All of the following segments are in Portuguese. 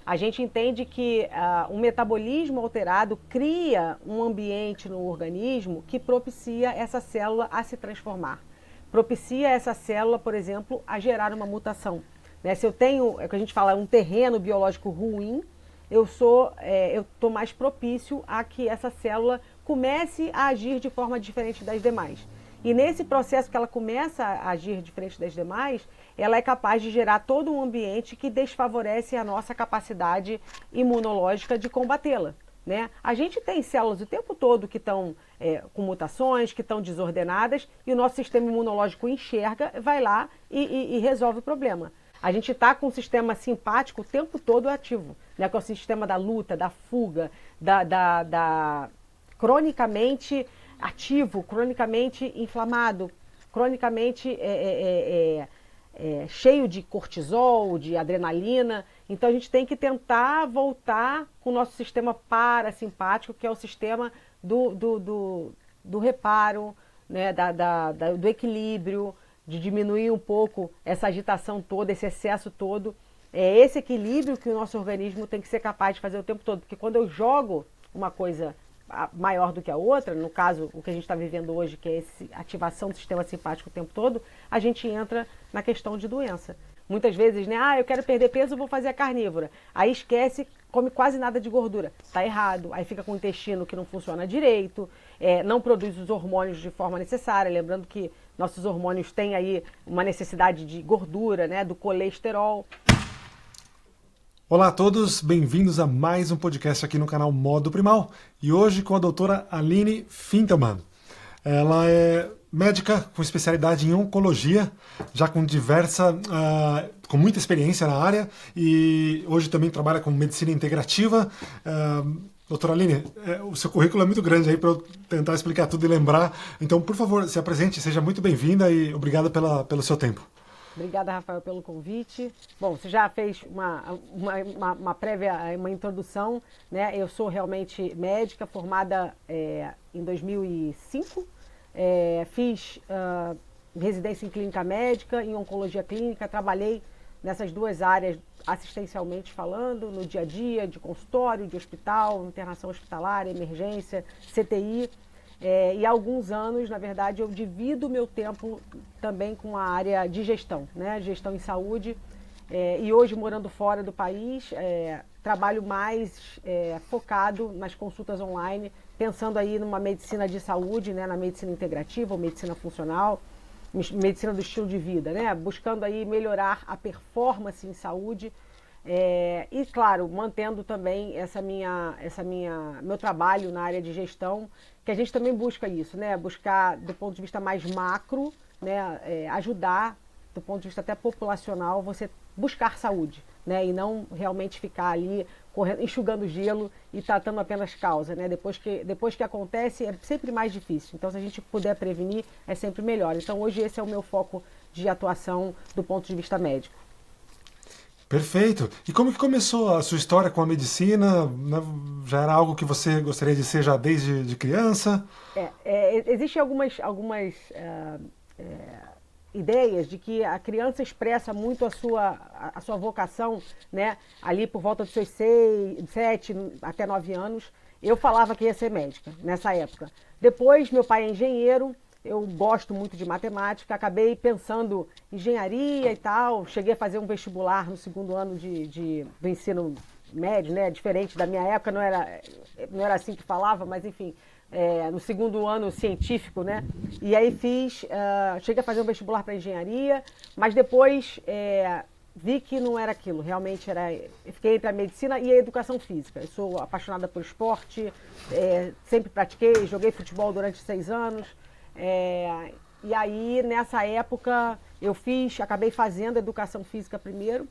A gente entende que um metabolismo alterado cria um ambiente no organismo que propicia essa célula a se transformar. Propicia essa célula, por exemplo, a gerar uma mutação. Né? Se eu tenho, é o que a gente fala, um terreno biológico ruim, eu estou mais propício a que essa célula comece a agir de forma diferente das demais. E nesse processo que ela começa a agir diferente das demais, ela é capaz de gerar todo um ambiente que desfavorece a nossa capacidade imunológica de combatê-la. Né? A gente tem células o tempo todo que estão com mutações, que estão desordenadas, e o nosso sistema imunológico enxerga, vai lá e resolve o problema. A gente está com o sistema simpático o tempo todo ativo, né? Que é o sistema da luta, da fuga, da cronicamente ativo, cronicamente inflamado, cronicamente cheio de cortisol, de adrenalina. Então a gente tem que tentar voltar com o nosso sistema parasimpático, que é o sistema do reparo, né? Do equilíbrio, de diminuir um pouco essa agitação toda, esse excesso todo. É esse equilíbrio que o nosso organismo tem que ser capaz de fazer o tempo todo. Porque quando eu jogo uma coisa maior do que a outra, no caso, o que a gente está vivendo hoje, que é essa ativação do sistema simpático o tempo todo, a gente entra na questão de doença. Muitas vezes, né? Eu quero perder peso, vou fazer a carnívora. Aí esquece, come quase nada de gordura. Está errado. Aí fica com o intestino que não funciona direito, não produz os hormônios de forma necessária. Lembrando que nossos hormônios têm aí uma necessidade de gordura, né? Do colesterol. Olá a todos, bem-vindos a mais um podcast aqui no canal Modo Primal. E hoje com a doutora Aline Fintelman. Ela é médica com especialidade em oncologia, já com com muita experiência na área, e hoje também trabalha com medicina integrativa. Doutora Aline, o seu currículo é muito grande aí para eu tentar explicar tudo e lembrar. Então, por favor, se apresente, seja muito bem-vinda e obrigada pelo seu tempo. Obrigada, Rafael, pelo convite. Bom, você já fez uma prévia, uma introdução, né? Eu sou realmente médica, formada em 2005. Fiz residência em clínica médica, em oncologia clínica, trabalhei nessas duas áreas assistencialmente falando, no dia a dia, de consultório, de hospital, internação hospitalar, emergência, CTI. E há alguns anos, na verdade, eu divido o meu tempo também com a área de gestão, né? Gestão em saúde. E hoje, morando fora do país, trabalho mais focado nas consultas online, pensando aí numa medicina de saúde, né? Na medicina integrativa ou medicina funcional, medicina do estilo de vida, né? Buscando aí melhorar a performance em saúde. E claro, mantendo também meu trabalho na área de gestão, que a gente também busca isso, né? Buscar do ponto de vista mais macro, né? Ajudar do ponto de vista até populacional, você buscar saúde, né? E não realmente ficar ali enxugando gelo e tratando apenas causa, né? Depois que acontece é sempre mais difícil. Então, se a gente puder prevenir, é sempre melhor. Então, hoje esse é o meu foco de atuação do ponto de vista médico. Perfeito. E como que começou a sua história com a medicina? Já era algo que você gostaria de ser já desde de criança? Existem algumas ideias de que a criança expressa muito a sua vocação, né? Ali por volta dos seus 7 até 9 anos. Eu falava que ia ser médica nessa época. Depois, meu pai é engenheiro. Eu gosto muito de matemática, acabei pensando em engenharia e tal. Cheguei a fazer um vestibular no segundo ano do ensino médio, né? Diferente da minha época, não era assim que falava, mas enfim, no segundo ano científico, né? E aí cheguei a fazer um vestibular para engenharia, mas depois vi que não era aquilo, realmente eu fiquei entre a medicina e a educação física. Eu sou apaixonada por esporte, sempre pratiquei, joguei futebol durante 6 anos. E aí, nessa época, acabei fazendo educação física primeiro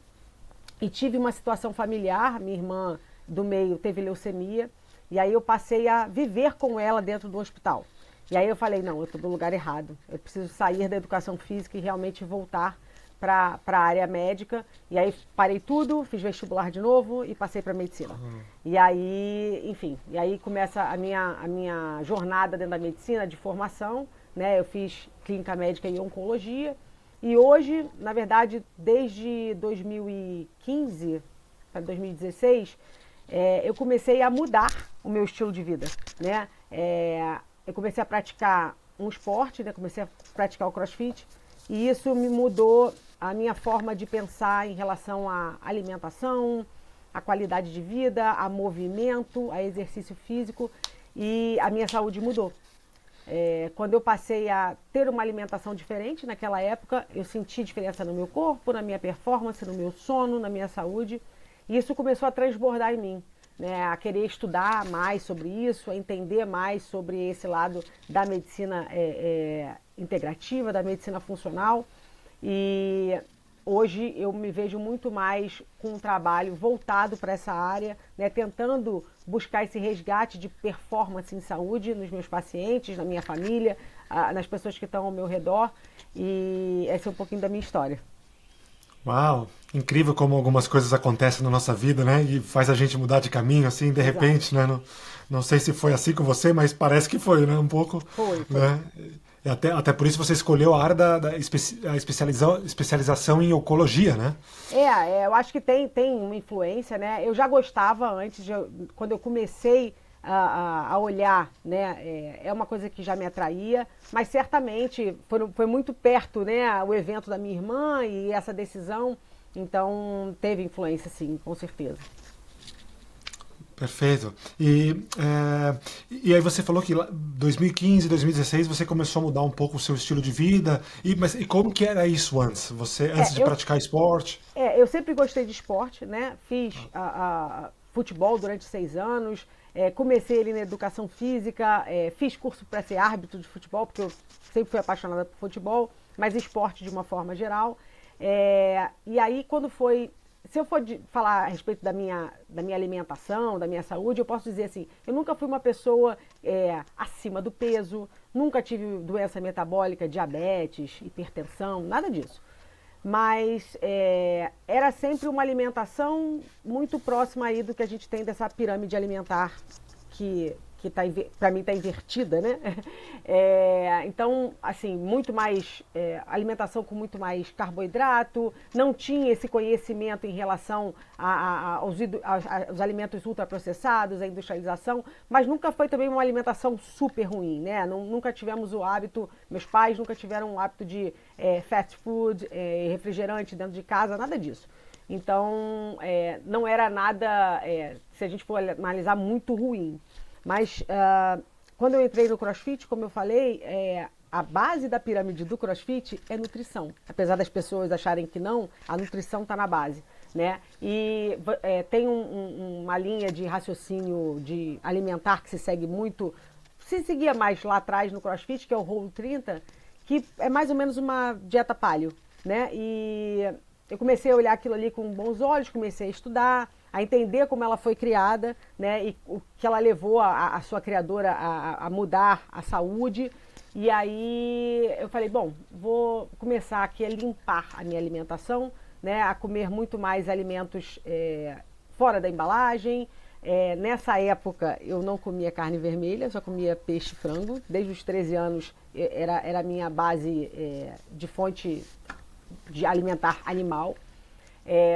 e tive uma situação familiar, minha irmã do meio teve leucemia, e aí eu passei a viver com ela dentro do hospital. E aí eu falei, não, eu estou no lugar errado, eu preciso sair da educação física e realmente voltar para a área médica. E aí parei tudo, fiz vestibular de novo e passei para medicina. E aí, enfim, começa a minha jornada dentro da medicina de formação, né? Eu fiz clínica médica e oncologia. E hoje, na verdade, desde 2015, para 2016, eu comecei a mudar o meu estilo de vida, né? Eu comecei a praticar um esporte, né? Comecei a praticar o CrossFit e isso me mudou a minha forma de pensar em relação à alimentação, à qualidade de vida, a movimento, a exercício físico e a minha saúde mudou. Quando eu passei a ter uma alimentação diferente naquela época, eu senti diferença no meu corpo, na minha performance, no meu sono, na minha saúde. E isso começou a transbordar em mim, né? A querer estudar mais sobre isso, a entender mais sobre esse lado da medicina integrativa, da medicina funcional. E hoje eu me vejo muito mais com um trabalho voltado para essa área, né, tentando buscar esse resgate de performance em saúde nos meus pacientes, na minha família, nas pessoas que estão ao meu redor. E essa é um pouquinho da minha história. Uau, incrível como algumas coisas acontecem na nossa vida, né? E faz a gente mudar de caminho, assim, de repente, né? Não sei se foi assim com você, mas parece que foi, né? Um pouco. Foi. Né? E até por isso você escolheu a área da especialização em oncologia, né? Eu acho que tem uma influência, né? Eu já gostava antes, quando eu comecei a olhar, né? É uma coisa que já me atraía, mas certamente foi muito perto, né? O evento da minha irmã e essa decisão, então teve influência, sim, com certeza. Perfeito. E aí você falou que em 2015, 2016 você começou a mudar um pouco o seu estilo de vida. E como que era isso antes? Você antes de praticar esporte? Eu sempre gostei de esporte, né? Fiz futebol durante 6 anos. Comecei ali na educação física, fiz curso para ser árbitro de futebol, porque eu sempre fui apaixonada por futebol, mas esporte de uma forma geral. E aí, se eu for falar a respeito da minha alimentação, da minha saúde, eu posso dizer assim, eu nunca fui uma pessoa acima do peso, nunca tive doença metabólica, diabetes, hipertensão, nada disso. Mas era sempre uma alimentação muito próxima aí do que a gente tem dessa pirâmide alimentar que para mim está invertida, né? Então, assim, muito mais alimentação com muito mais carboidrato, não tinha esse conhecimento em relação aos alimentos ultraprocessados, à industrialização, mas nunca foi também uma alimentação super ruim, né? Nunca tivemos o hábito, meus pais nunca tiveram o hábito de fast food, refrigerante dentro de casa, nada disso. Então, não era nada, se a gente for analisar, muito ruim. Mas quando eu entrei no CrossFit, como eu falei, a base da pirâmide do CrossFit é nutrição. Apesar das pessoas acharem que não, a nutrição está na base, né? E tem uma linha de raciocínio de alimentar que se segue muito, se seguia mais lá atrás no CrossFit, que é o Whole30, que é mais ou menos uma dieta paleo, né? E eu comecei a olhar aquilo ali com bons olhos, comecei a estudar, a entender como ela foi criada, né, e o que ela levou a sua criadora a mudar a saúde. E aí eu falei, bom, vou começar aqui a limpar a minha alimentação, né, a comer muito mais alimentos fora da embalagem. Nessa época eu não comia carne vermelha, só comia peixe e frango. Desde os 13 anos era a minha base de fonte de alimentar animal.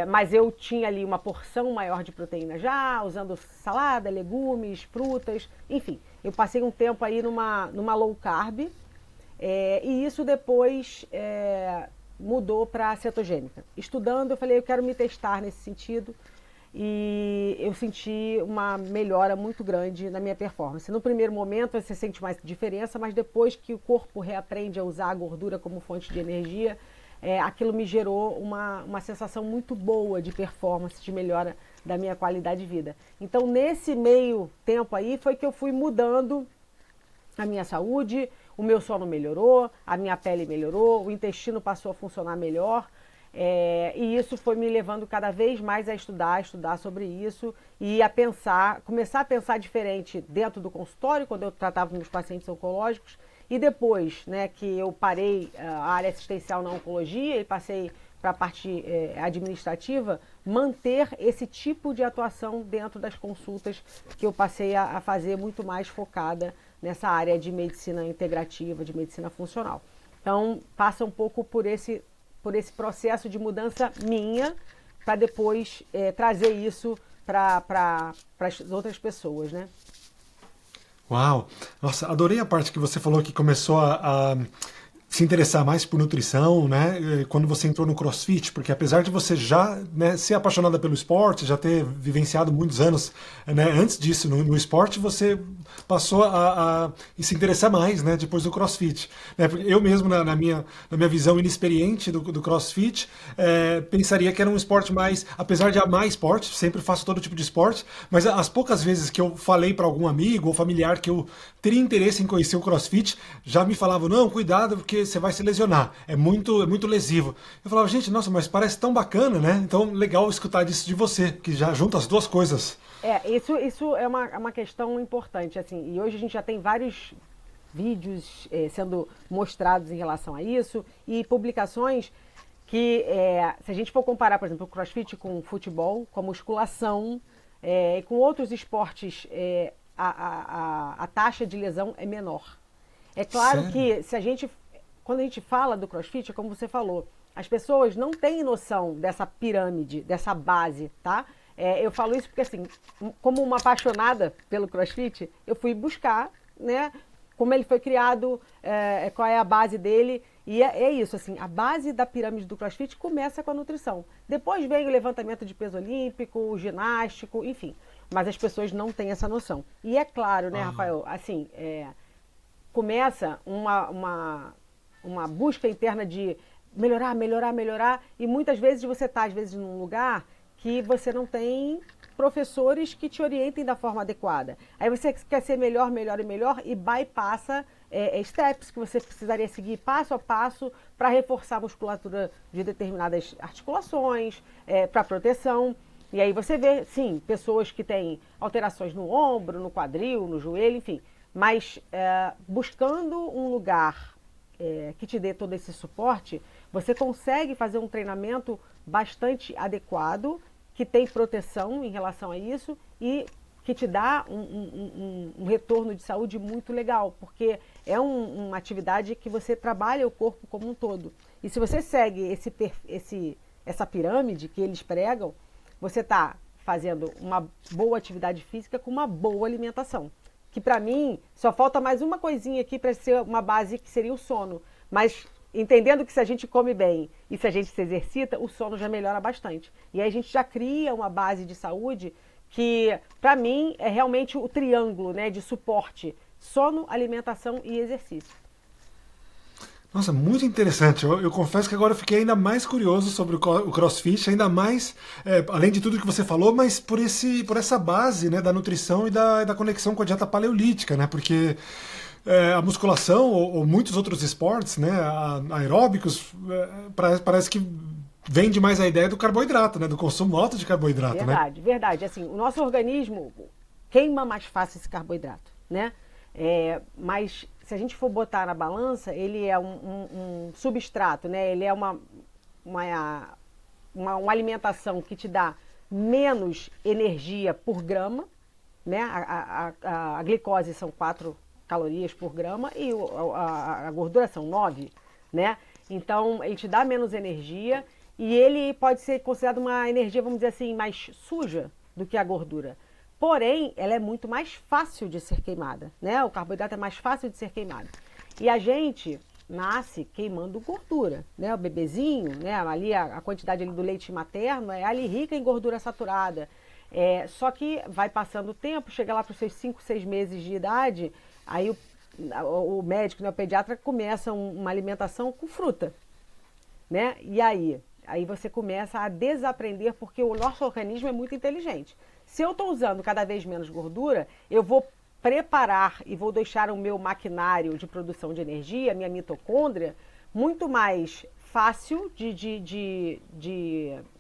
Mas eu tinha ali uma porção maior de proteína já, usando salada, legumes, frutas, enfim. Eu passei um tempo aí numa low carb e isso depois mudou para cetogênica. Estudando, eu falei, eu quero me testar nesse sentido e eu senti uma melhora muito grande na minha performance. No primeiro momento você sente mais diferença, mas depois que o corpo reaprende a usar a gordura como fonte de energia, aquilo me gerou uma sensação muito boa de performance, de melhora da minha qualidade de vida. Então, nesse meio tempo aí, foi que eu fui mudando a minha saúde, o meu sono melhorou, a minha pele melhorou, o intestino passou a funcionar melhor. E isso foi me levando cada vez mais a estudar sobre isso e começar a pensar diferente dentro do consultório, quando eu tratava meus pacientes oncológicos. E depois, né, que eu parei a área assistencial na oncologia e passei para a parte administrativa, manter esse tipo de atuação dentro das consultas que eu passei a fazer muito mais focada nessa área de medicina integrativa, de medicina funcional. Então, passa um pouco por esse processo de mudança minha, para depois trazer isso para as outras pessoas, né? Uau! Nossa, adorei a parte que você falou que começou a se interessar mais por nutrição, né? Quando você entrou no CrossFit, porque apesar de você já, né, ser apaixonada pelo esporte, já ter vivenciado muitos anos, né, antes disso no esporte, você passou a se interessar mais, né, depois do CrossFit. Né? Porque eu mesmo, na minha visão inexperiente do CrossFit, pensaria que era um esporte mais, apesar de amar esporte, sempre faço todo tipo de esporte, mas as poucas vezes que eu falei para algum amigo ou familiar que eu teria interesse em conhecer o CrossFit, já me falavam, não, cuidado, porque você vai se lesionar, é muito lesivo. Eu falava, gente, nossa, mas parece tão bacana, né? Então, legal escutar disso de você, que já junta as duas coisas. Isso é uma questão importante, assim, e hoje a gente já tem vários vídeos sendo mostrados em relação a isso, e publicações que, se a gente for comparar, por exemplo, o CrossFit com o futebol, com a musculação, e com outros esportes, a taxa de lesão é menor. É claro Sério? que quando a gente fala do CrossFit, é como você falou, as pessoas não têm noção dessa pirâmide, dessa base, tá? Eu falo isso porque, assim, como uma apaixonada pelo CrossFit, eu fui buscar, né, como ele foi criado, qual é a base dele, e é isso, assim, a base da pirâmide do CrossFit começa com a nutrição. Depois vem o levantamento de peso olímpico, o ginástico, enfim, mas as pessoas não têm essa noção. E é claro, né, Rafael, assim, começa uma busca interna de melhorar, e muitas vezes você está, às vezes, num lugar que você não tem professores que te orientem da forma adequada. Aí você quer ser melhor e bypassa steps que você precisaria seguir passo a passo para reforçar a musculatura de determinadas articulações, para proteção. E aí você vê, sim, pessoas que têm alterações no ombro, no quadril, no joelho, enfim, mas buscando um lugar que te dê todo esse suporte, você consegue fazer um treinamento bastante adequado, que tem proteção em relação a isso e que te dá um retorno de saúde muito legal, porque é uma atividade que você trabalha o corpo como um todo. E se você segue essa pirâmide que eles pregam, você está fazendo uma boa atividade física com uma boa alimentação. Que para mim, só falta mais uma coisinha aqui para ser uma base que seria o sono. Mas entendendo que se a gente come bem e se a gente se exercita, o sono já melhora bastante. E aí a gente já cria uma base de saúde que, para mim, é realmente o triângulo, né, de suporte: sono, alimentação e exercício. Nossa, muito interessante. Eu confesso que agora eu fiquei ainda mais curioso sobre o CrossFit, ainda mais, além de tudo que você falou, mas por essa base, né, da nutrição e da conexão com a dieta paleolítica, né? Porque a musculação ou muitos outros esportes, né, aeróbicos, parece que vende mais a ideia do carboidrato, né, do consumo alto de carboidrato, né? Verdade. Assim, o nosso organismo queima mais fácil esse carboidrato, né? Mas se a gente for botar na balança, ele é um substrato, né? Ele é uma alimentação que te dá menos energia por grama, né? A glicose são 4 calorias por grama e a gordura são 9, né? Então, ele te dá menos energia e ele pode ser considerado uma energia, vamos dizer assim, mais suja do que a gordura. Porém, ela é muito mais fácil de ser queimada, né? O carboidrato é mais fácil de ser queimado. E a gente nasce queimando gordura, né? O bebezinho, né? Ali a quantidade ali do leite materno é ali rica em gordura saturada. Só que vai passando o tempo, chega lá para os seus 5, 6 meses de idade, aí o médico, né, o pediatra, começa uma alimentação com fruta, né? E aí você começa a desaprender, porque o nosso organismo é muito inteligente. Se eu estou usando cada vez menos gordura, eu vou preparar e vou deixar o meu maquinário de produção de energia, minha mitocôndria, muito mais fácil de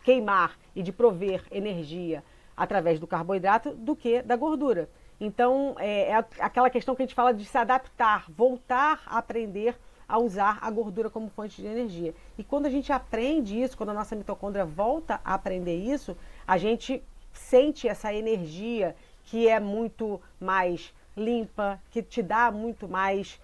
queimar e de prover energia através do carboidrato do que da gordura. Então, é aquela questão que a gente fala de se adaptar, voltar a aprender a usar a gordura como fonte de energia. E quando a gente aprende isso, quando a nossa mitocôndria volta a aprender isso, a gente sente essa energia que é muito mais limpa, que te dá muito mais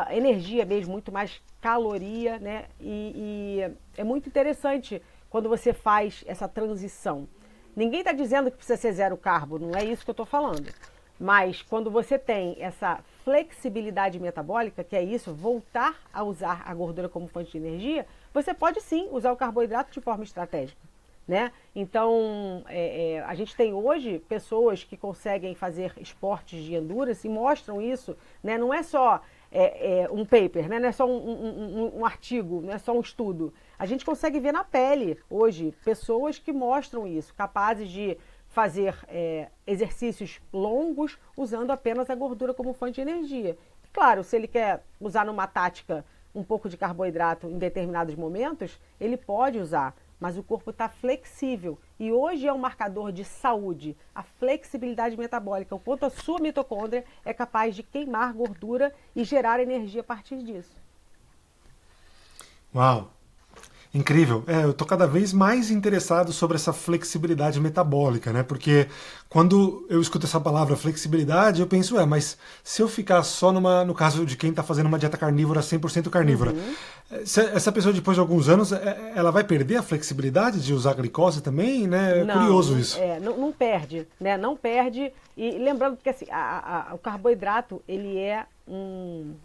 energia mesmo, muito mais caloria, né? E é muito interessante quando você faz essa transição. Ninguém está dizendo que precisa ser zero carbo, não é isso que eu estou falando. Mas quando você tem essa flexibilidade metabólica, que é isso, voltar a usar a gordura como fonte de energia, você pode sim usar o carboidrato de forma estratégica, né? Então, a gente tem hoje pessoas que conseguem fazer esportes de endurance e mostram isso, né? Não é só um paper, né? Não é só um artigo, não é só um estudo. A gente consegue ver na pele hoje pessoas que mostram isso, capazes de fazer exercícios longos usando apenas a gordura como fonte de energia. Claro, se ele quer usar numa tática um pouco de carboidrato em determinados momentos, ele pode usar, mas o corpo está flexível. E hoje é um marcador de saúde, a flexibilidade metabólica, o quanto a sua mitocôndria é capaz de queimar gordura e gerar energia a partir disso. Uau! Incrível. Eu estou cada vez mais interessado sobre essa flexibilidade metabólica, né? Porque quando eu escuto essa palavra flexibilidade, eu penso, mas se eu ficar só no caso de quem está fazendo uma dieta carnívora, 100% carnívora, essa pessoa depois de alguns anos, ela vai perder a flexibilidade de usar glicose também, né? É curioso isso. Não perde, né? Não perde. E lembrando que assim, o carboidrato, ele é um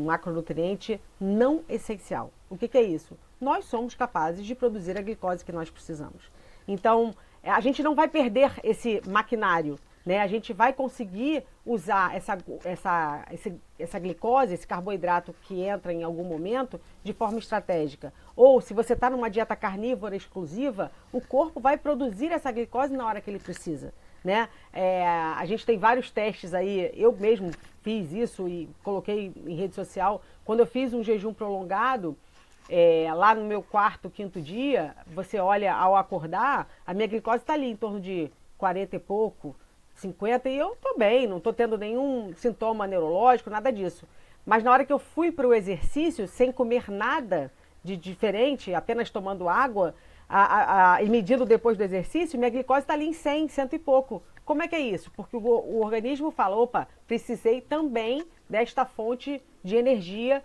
macronutriente não essencial. O que é isso? Nós somos capazes de produzir a glicose que nós precisamos. Então, a gente não vai perder esse maquinário, né? A gente vai conseguir usar essa glicose, esse carboidrato que entra em algum momento, de forma estratégica. Ou, se você está numa dieta carnívora exclusiva, o corpo vai produzir essa glicose na hora que ele precisa, né? A gente tem vários testes aí, eu mesmo fiz isso e coloquei em rede social. Quando eu fiz um jejum prolongado, lá no meu quarto, quinto dia, você olha ao acordar, a minha glicose está ali em torno de 40 e pouco, 50, e eu estou bem, não estou tendo nenhum sintoma neurológico, nada disso. Mas na hora que eu fui para o exercício, sem comer nada de diferente, apenas tomando água, e medindo depois do exercício, minha glicose está ali em 100, cento e pouco. Como é que é isso? Porque o organismo fala, opa, precisei também desta fonte de energia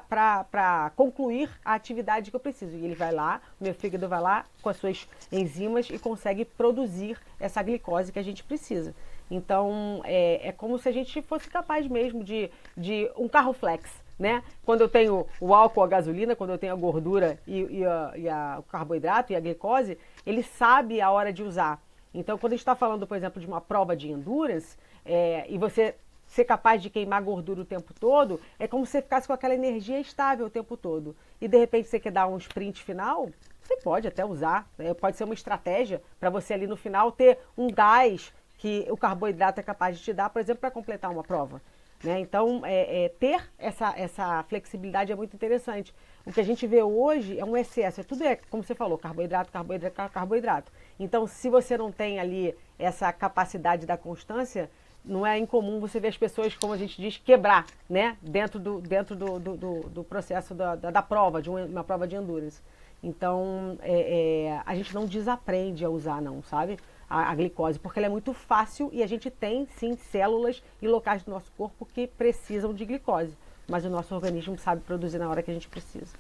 para concluir a atividade que eu preciso. E ele vai lá, o meu fígado vai lá com as suas enzimas e consegue produzir essa glicose que a gente precisa. Então, é como se a gente fosse capaz mesmo de um carro flex, né? Quando eu tenho o álcool, a gasolina, quando eu tenho a gordura e o carboidrato e a glicose, ele sabe a hora de usar. Então, quando a gente está falando, por exemplo, de uma prova de endurance, e você ser capaz de queimar gordura o tempo todo, é como se você ficasse com aquela energia estável o tempo todo. E de repente você quer dar um sprint final, você pode até usar, né? Pode ser uma estratégia para você ali no final ter um gás que o carboidrato é capaz de te dar, por exemplo, para completar uma prova, né? Então, ter essa flexibilidade é muito interessante. O que a gente vê hoje é um excesso, tudo como você falou, carboidrato, carboidrato, carboidrato. Então, se você não tem ali essa capacidade da constância, não é incomum você ver as pessoas, como a gente diz, quebrar, né? Dentro do processo da prova, de uma prova de endurance. Então, a gente não desaprende a usar, não, sabe? A glicose, porque ela é muito fácil e a gente tem, sim, células e locais do nosso corpo que precisam de glicose. Mas o nosso organismo sabe produzir na hora que a gente precisa.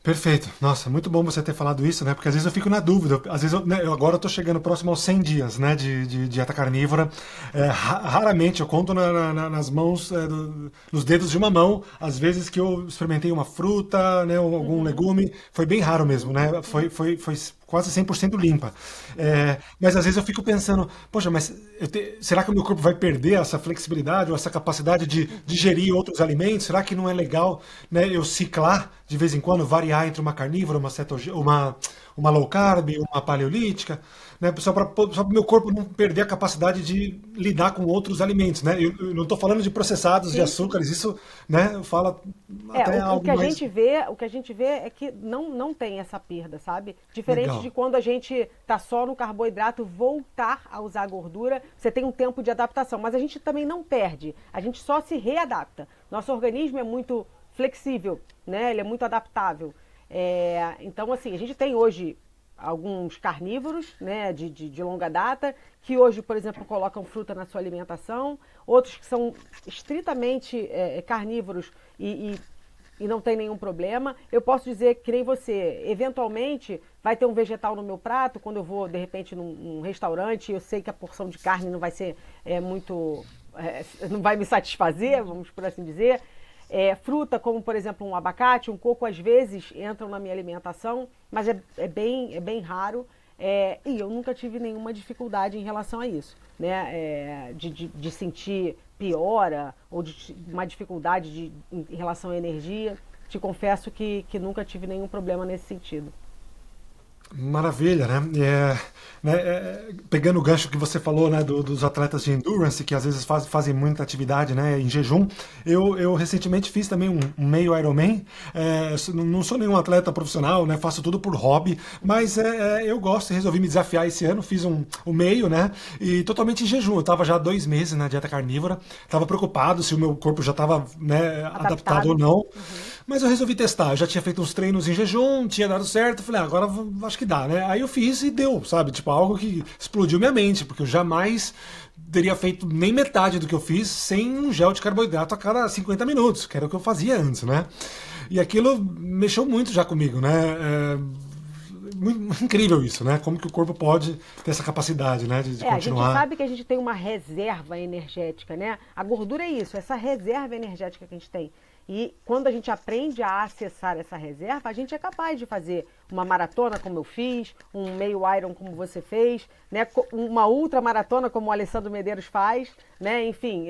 Perfeito. Nossa, muito bom você ter falado isso, né? Porque às vezes eu fico na dúvida. Às vezes agora eu tô chegando próximo aos 100 dias, né, de dieta carnívora. Raramente eu conto nas mãos, nos dedos de uma mão, às vezes que eu experimentei uma fruta, né, ou algum legume. Foi bem raro mesmo, né? Foi quase 100% limpa. Mas às vezes eu fico pensando, poxa, mas será que o meu corpo vai perder essa flexibilidade ou essa capacidade de digerir outros alimentos? Será que não é legal, né, eu ciclar de vez em quando, variar entre uma carnívora, uma low carb, uma paleolítica, né, só para o meu corpo não perder a capacidade de lidar com outros alimentos, né? Eu não estou falando de processados, de açúcares, isso, né, fala até algo mais... O que a gente vê é que não tem essa perda, sabe? Diferente Legal. de quando a gente tá só no carboidrato, voltar a usar a gordura, você tem um tempo de adaptação, mas a gente também não perde, a gente só se readapta. Nosso organismo é muito flexível, né? Ele é muito adaptável. Então, assim, a gente tem hoje alguns carnívoros, né, de longa data, que hoje, por exemplo, colocam fruta na sua alimentação, outros que são estritamente carnívoros e e não tem nenhum problema. Eu posso dizer que nem você, eventualmente vai ter um vegetal no meu prato, quando eu vou, de repente, num restaurante, eu sei que a porção de carne não vai ser não vai me satisfazer, vamos por assim dizer. Fruta, como por exemplo um abacate, um coco, às vezes entram na minha alimentação, mas é bem raro. E eu nunca tive nenhuma dificuldade em relação a isso, né? De sentir piora ou de uma dificuldade em relação à energia. Te confesso que nunca tive nenhum problema nesse sentido. Maravilha, né? Pegando o gancho que você falou, né, dos atletas de endurance, que às vezes fazem muita atividade, né, em jejum, eu recentemente fiz também um meio Ironman. Não sou nenhum atleta profissional, né, faço tudo por hobby, mas eu gosto e resolvi me desafiar esse ano, fiz um meio, né, e totalmente em jejum. Eu estava já há 2 meses na dieta carnívora, estava preocupado se o meu corpo já estava, né, adaptado ou não, mas eu resolvi testar. Eu já tinha feito uns treinos em jejum, tinha dado certo, falei, agora acho que dá, né? Aí eu fiz e deu, sabe? Tipo, algo que explodiu minha mente, porque eu jamais teria feito nem metade do que eu fiz sem um gel de carboidrato a cada 50 minutos, que era o que eu fazia antes, né? E aquilo mexeu muito já comigo, né? Muito incrível isso, né? Como que o corpo pode ter essa capacidade, né? De continuar. A gente sabe que a gente tem uma reserva energética, né? A gordura é isso, essa reserva energética que a gente tem. E quando a gente aprende a acessar essa reserva, a gente é capaz de fazer uma maratona como eu fiz, um meio Iron como você fez, né? Uma ultramaratona como o Alessandro Medeiros faz, né? Enfim,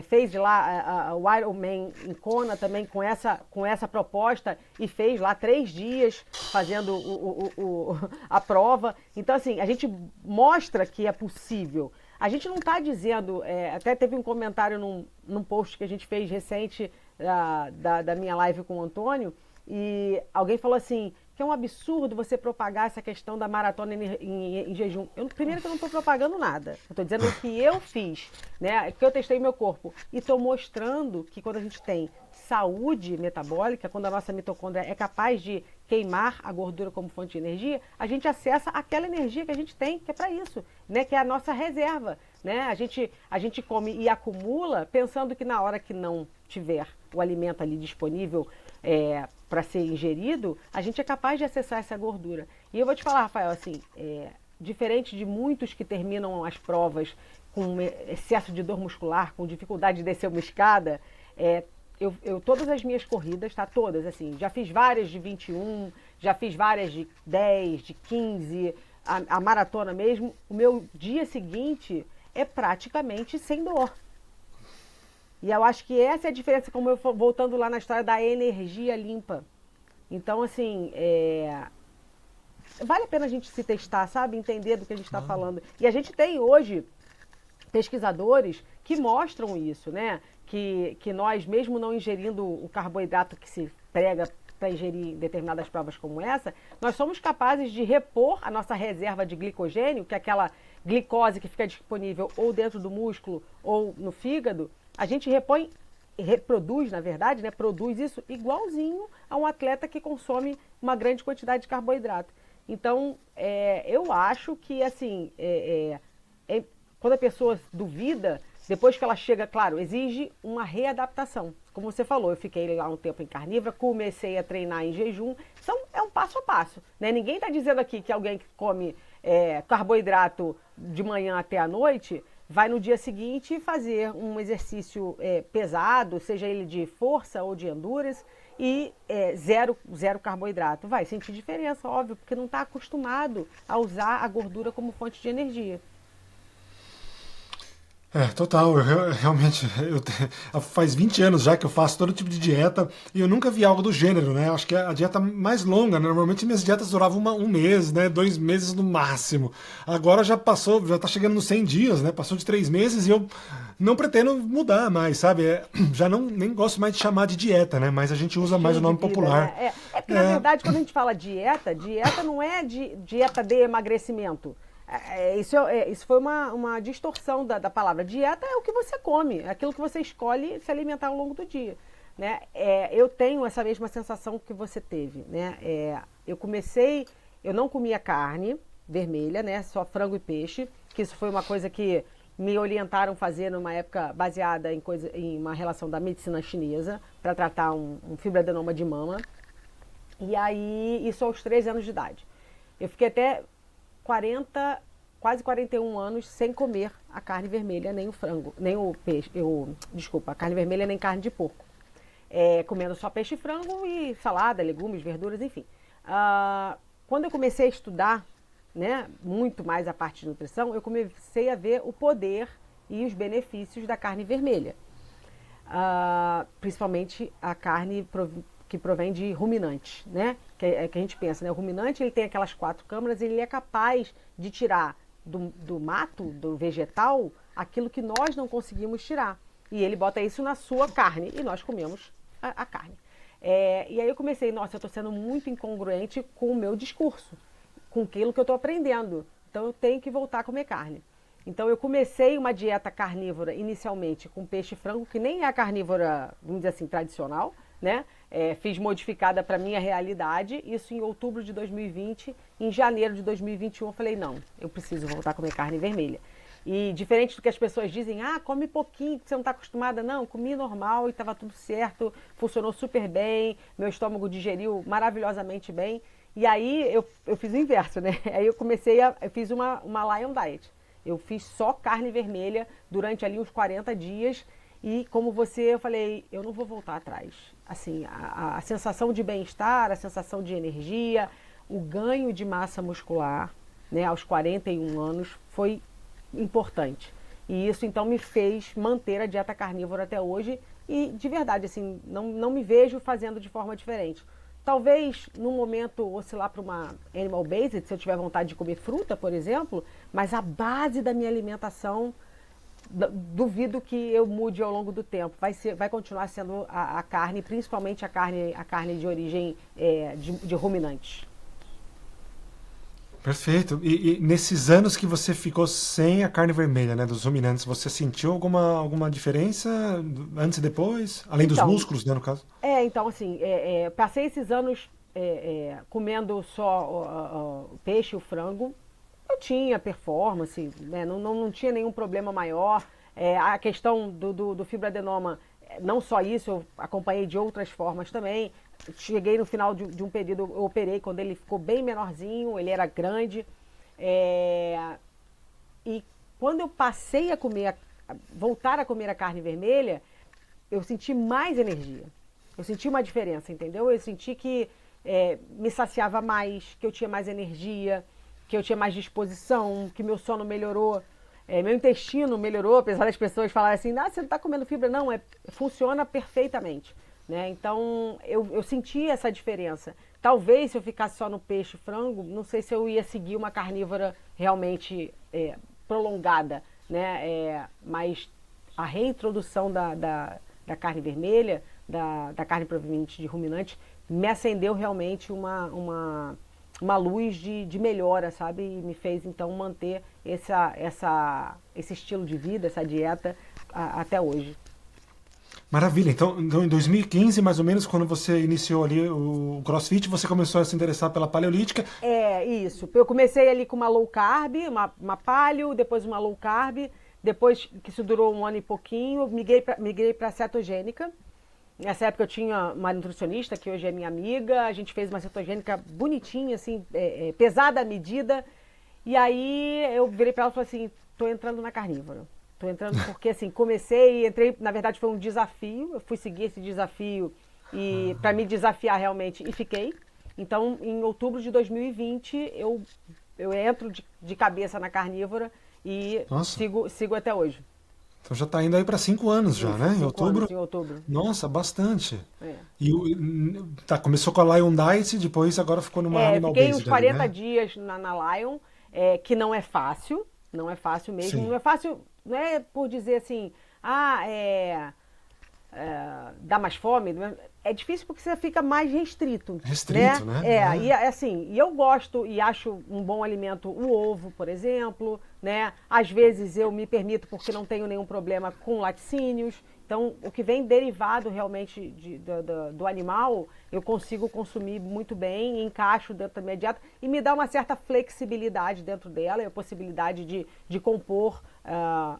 fez lá o Ironman em Kona também com essa proposta e fez lá 3 dias fazendo a prova. Então, assim, a gente mostra que é possível. A gente não está dizendo, até teve um comentário num post que a gente fez recente da minha live com o Antônio, e alguém falou assim, que é um absurdo você propagar essa questão da maratona em jejum. Primeiro que eu não estou propagando nada, eu estou dizendo o que eu fiz, né, que eu testei meu corpo, e estou mostrando que quando a gente tem saúde metabólica, quando a nossa mitocôndria é capaz de queimar a gordura como fonte de energia, a gente acessa aquela energia que a gente tem, que é para isso, né, que é a nossa reserva, né? A gente come e acumula pensando que na hora que não tiver o alimento ali disponível para ser ingerido, a gente é capaz de acessar essa gordura. E eu vou te falar, Rafael, assim, diferente de muitos que terminam as provas com excesso de dor muscular, com dificuldade de descer uma escada, todas as minhas corridas, tá? Todas, assim, já fiz várias de 21, já fiz várias de 10, de 15, a maratona mesmo, o meu dia seguinte é praticamente sem dor. E eu acho que essa é a diferença, como eu voltando lá na história da energia limpa. Então, assim, vale a pena a gente se testar, sabe? Entender do que a gente está falando. E a gente tem hoje pesquisadores que mostram isso, né? Que nós, mesmo não ingerindo o carboidrato que se prega para ingerir em determinadas provas como essa, nós somos capazes de repor a nossa reserva de glicogênio, que é aquela glicose que fica disponível ou dentro do músculo ou no fígado. A gente reproduz, na verdade, né, produz isso igualzinho a um atleta que consome uma grande quantidade de carboidrato. Então, eu acho que, assim, quando a pessoa duvida, depois que ela chega, claro, exige uma readaptação. Como você falou, eu fiquei lá um tempo em carnívora, comecei a treinar em jejum. Então, é um passo a passo, né? Ninguém está dizendo aqui que alguém que come carboidrato de manhã até a noite vai no dia seguinte fazer um exercício pesado, seja ele de força ou de endurance, e zero carboidrato. Vai sentir diferença, óbvio, porque não está acostumado a usar a gordura como fonte de energia. Total, realmente, faz 20 anos já que eu faço todo tipo de dieta e eu nunca vi algo do gênero, né? Acho que é a dieta mais longa, né? Normalmente minhas dietas duravam um mês, né? 2 meses no máximo. Agora já tá chegando nos 100 dias, né? Passou de 3 meses e eu não pretendo mudar mais, sabe? Já nem gosto mais de chamar de dieta, né? Mas a gente usa mais o nome popular. Né? Porque, na verdade, quando a gente fala dieta não é dieta de emagrecimento. Isso foi uma distorção da palavra. Dieta é o que você come, é aquilo que você escolhe se alimentar ao longo do dia, né? Eu tenho essa mesma sensação que você teve, né? Eu não comia carne vermelha, né? Só frango e peixe, que isso foi uma coisa que me orientaram a fazer numa época baseada em uma relação da medicina chinesa para tratar um fibroadenoma de mama. E aí, isso aos 13 anos de idade. Eu fiquei até quase 41 anos sem comer a carne vermelha, nem o frango, nem o peixe, desculpa, a carne vermelha nem carne de porco. Comendo só peixe e frango e salada, legumes, verduras, enfim. Quando eu comecei a estudar, né, muito mais a parte de nutrição, eu comecei a ver o poder e os benefícios da carne vermelha. Principalmente a carne que provém de ruminantes, né? Que a gente pensa, né? O ruminante, ele tem aquelas 4 câmaras, ele é capaz de tirar do mato, do vegetal, aquilo que nós não conseguimos tirar. E ele bota isso na sua carne e nós comemos a carne. E aí eu comecei, nossa, eu estou sendo muito incongruente com o meu discurso, com aquilo que eu estou aprendendo. Então eu tenho que voltar a comer carne. Então eu comecei uma dieta carnívora inicialmente com peixe e frango, que nem é a carnívora, vamos dizer assim, tradicional, né? Fiz modificada para a minha realidade, isso em outubro de 2020. Em janeiro de 2021 eu falei, não, eu preciso voltar a comer carne vermelha. E diferente do que as pessoas dizem, come pouquinho, que você não está acostumada. Não, comi normal e estava tudo certo, funcionou super bem, meu estômago digeriu maravilhosamente bem. E aí eu fiz o inverso, né? Aí eu fiz uma Lion Diet. Eu fiz só carne vermelha durante ali uns 40 dias. E como eu falei, eu não vou voltar atrás. Assim, a sensação de bem-estar, a sensação de energia, o ganho de massa muscular, né, aos 41 anos, foi importante. E isso, então, me fez manter a dieta carnívora até hoje. E, de verdade, assim, não me vejo fazendo de forma diferente. Talvez, num momento, oscilar para uma animal-based, se eu tiver vontade de comer fruta, por exemplo, mas a base da minha alimentação, duvido que eu mude ao longo do tempo. Vai continuar sendo a carne, principalmente a carne de origem de ruminantes. Perfeito. E nesses anos que você ficou sem a carne vermelha, né, dos ruminantes, você sentiu alguma diferença antes e depois? Além dos músculos, né, no caso? Então, assim, passei esses anos comendo só o peixe e o frango. Eu tinha performance, né, não tinha nenhum problema maior. A questão do fibroadenoma, não só isso, eu acompanhei de outras formas também. Cheguei no final de um período, eu operei quando ele ficou bem menorzinho, ele era grande. E quando eu passei a voltar a comer a carne vermelha, eu senti mais energia. Eu senti uma diferença, entendeu? Eu senti que me saciava mais, que eu tinha mais energia, que eu tinha mais disposição, que meu sono melhorou. Meu intestino melhorou, apesar das pessoas falarem assim, você não está comendo fibra. Não, funciona perfeitamente. Né? Então, eu senti essa diferença. Talvez, se eu ficasse só no peixe e frango, não sei se eu ia seguir uma carnívora realmente prolongada. Né? Mas a reintrodução da carne vermelha, da carne proveniente de ruminante, me acendeu realmente uma luz de melhora, sabe? E me fez, então, manter esse estilo de vida, essa dieta até hoje. Maravilha. Então, em 2015, mais ou menos, quando você iniciou ali o CrossFit, você começou a se interessar pela paleolítica? Isso. Eu comecei ali com uma low carb, uma paleo, depois uma low carb. Depois que isso durou 1 ano e pouquinho, migrei para cetogênica. Nessa época eu tinha uma nutricionista, que hoje é minha amiga. A gente fez uma cetogênica bonitinha, assim, pesada à medida. E aí eu virei para ela e falei assim, tô entrando na carnívora. Tô entrando porque, assim, entrei, na verdade foi um desafio, eu fui seguir esse desafio e para me desafiar realmente, e fiquei. Então, em outubro de 2020, eu entro de cabeça na carnívora e sigo até hoje. Então já está indo aí para 5 anos já, né? Em outubro. Em outubro. Nossa, bastante. E começou com a Lion Diet, depois agora ficou numa Animal Based. Fiquei uns 40 dias na Lion, que não é fácil, não é fácil mesmo. Sim. Não é fácil, não é por dizer assim, dá mais fome. É difícil porque você fica mais restrito. Restrito, né? E eu gosto e acho um bom alimento o ovo, por exemplo, né? Às vezes eu me permito porque não tenho nenhum problema com laticínios. Então, o que vem derivado realmente do animal, eu consigo consumir muito bem, encaixo dentro da minha dieta e me dá uma certa flexibilidade dentro dela, a possibilidade de compor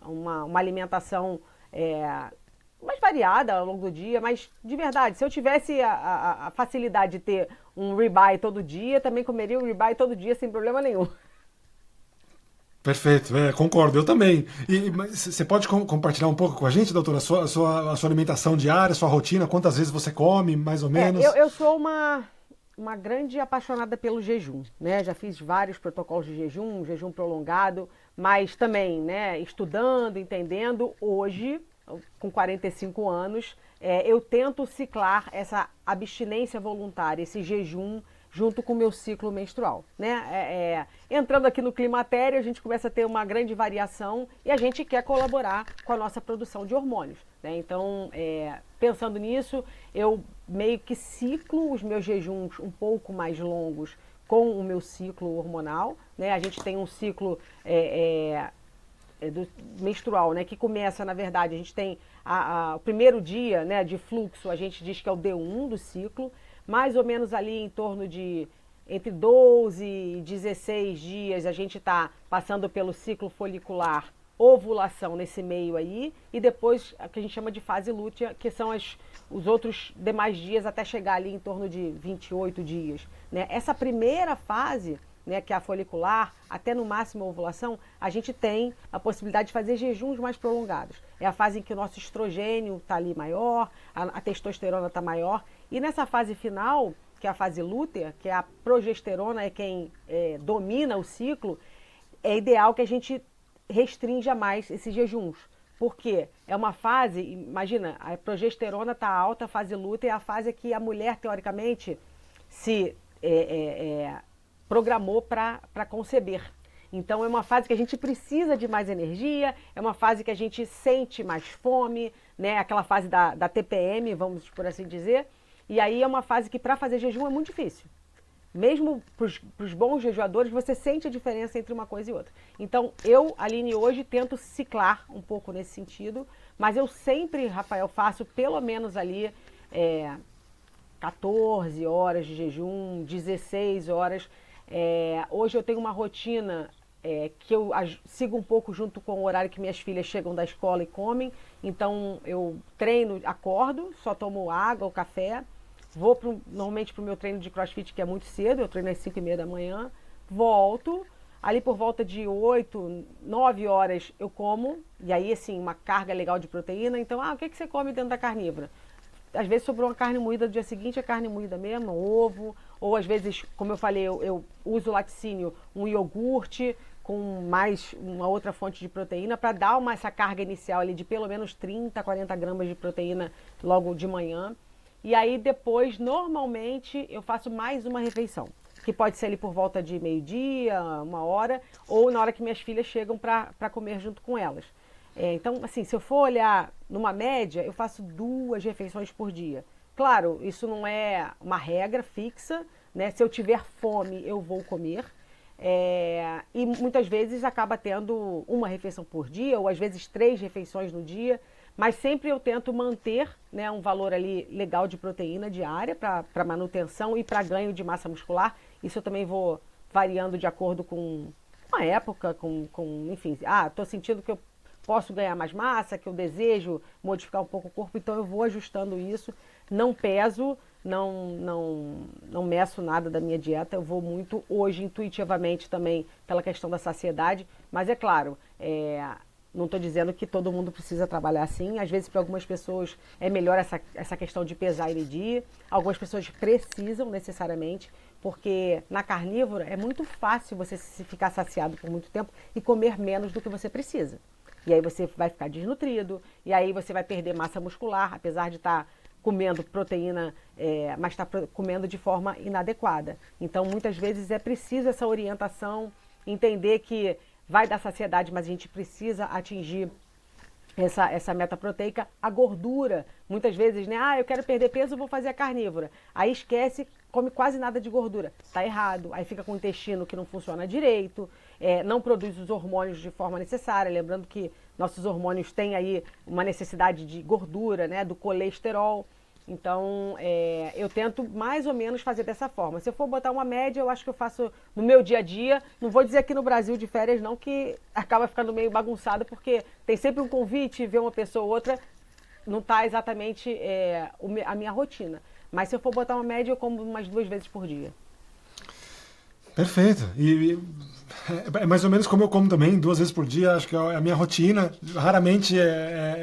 uma alimentação mais variada ao longo do dia, mas de verdade, se eu tivesse a facilidade de ter um ribeye todo dia, também comeria um ribeye todo dia sem problema nenhum. Perfeito, concordo, eu também. Mas você pode compartilhar um pouco com a gente, doutora, a sua alimentação diária, sua rotina, quantas vezes você come, mais ou menos? Eu sou uma grande apaixonada pelo jejum, né? Já fiz vários protocolos de jejum prolongado, mas também, né, estudando, entendendo, hoje, com 45 anos, eu tento ciclar essa abstinência voluntária, esse jejum, junto com o meu ciclo menstrual, né? Entrando aqui no climatério, a gente começa a ter uma grande variação e a gente quer colaborar com a nossa produção de hormônios, né? Então, pensando nisso, eu meio que ciclo os meus jejuns um pouco mais longos com o meu ciclo hormonal, né? A gente tem um ciclo menstrual, né? Que começa, na verdade, a gente tem o primeiro dia, né, de fluxo, a gente diz que é o D1 do ciclo, mais ou menos ali em torno de entre 12 e 16 dias a gente está passando pelo ciclo folicular, ovulação nesse meio aí, e depois o que a gente chama de fase lútea, que são os outros demais dias até chegar ali em torno de 28 dias, né? Essa primeira fase, né, que é a folicular, até no máximo a ovulação, a gente tem a possibilidade de fazer jejuns mais prolongados. É a fase em que o nosso estrogênio está ali maior, a testosterona está maior, e nessa fase final, que é a fase lútea, que é a progesterona, é quem domina o ciclo, é ideal que a gente restrinja mais esses jejuns. Porque é uma fase, imagina, a progesterona está alta, a fase lútea é a fase que a mulher, teoricamente, se programou para conceber. Então é uma fase que a gente precisa de mais energia, é uma fase que a gente sente mais fome, né? Aquela fase da TPM, vamos por assim dizer. E aí é uma fase que para fazer jejum é muito difícil. Mesmo para os bons jejuadores, você sente a diferença entre uma coisa e outra. Então eu, Aline, hoje tento ciclar um pouco nesse sentido, mas eu sempre, Rafael, faço pelo menos ali 14 horas de jejum, 16 horas. Hoje eu tenho uma rotina que eu sigo um pouco junto com o horário que minhas filhas chegam da escola e comem. Então eu treino, acordo, só tomo água ou café, vou normalmente para o meu treino de crossfit, que é muito cedo, eu treino às 5h30 da manhã, volto, ali por volta de 8, 9 horas eu como, e aí assim, uma carga legal de proteína. Então, o que você come dentro da carnívora? Às vezes sobrou uma carne moída do dia seguinte, é carne moída mesmo, ovo, ou às vezes, como eu falei, eu uso laticínio, um iogurte com mais uma outra fonte de proteína para dar essa carga inicial ali de pelo menos 30, 40 gramas de proteína logo de manhã. E aí depois, normalmente, eu faço mais uma refeição, que pode ser ali por volta de meio-dia, 1 hora, ou na hora que minhas filhas chegam para comer junto com elas. Então, assim, se eu for olhar numa média, eu faço 2 refeições por dia. Claro, isso não é uma regra fixa, né? Se eu tiver fome, eu vou comer. E muitas vezes acaba tendo uma refeição por dia, ou às vezes 3 refeições no dia, mas sempre eu tento manter, né, um valor ali legal de proteína diária para manutenção e para ganho de massa muscular. Isso eu também vou variando de acordo com a época, enfim, estou sentindo que eu posso ganhar mais massa, que eu desejo modificar um pouco o corpo, então eu vou ajustando isso. Não peso, não meço nada da minha dieta, eu vou muito hoje intuitivamente também pela questão da saciedade, mas é claro, não estou dizendo que todo mundo precisa trabalhar assim. Às vezes para algumas pessoas é melhor essa questão de pesar e medir, algumas pessoas precisam necessariamente, porque na carnívora é muito fácil você se ficar saciado por muito tempo e comer menos do que você precisa. E aí você vai ficar desnutrido, e aí você vai perder massa muscular, apesar de estar comendo proteína, mas está comendo de forma inadequada. Então, muitas vezes é preciso essa orientação, entender que vai dar saciedade, mas a gente precisa atingir essa meta proteica. A gordura, muitas vezes, né? Eu quero perder peso, vou fazer a carnívora. Aí esquece, come quase nada de gordura. Tá errado. Aí fica com o intestino que não funciona direito, não produz os hormônios de forma necessária. Lembrando que nossos hormônios têm aí uma necessidade de gordura, né? Do colesterol. Então, eu tento mais ou menos fazer dessa forma. Se eu for botar uma média, eu acho que eu faço no meu dia a dia. Não vou dizer aqui no Brasil de férias, não, que acaba ficando meio bagunçado, porque tem sempre um convite, ver uma pessoa ou outra, não está exatamente a minha rotina. Mas se eu for botar uma média, eu como umas 2 vezes por dia. Perfeito. E é mais ou menos como eu como também, 2 vezes por dia, acho que é a minha rotina. Raramente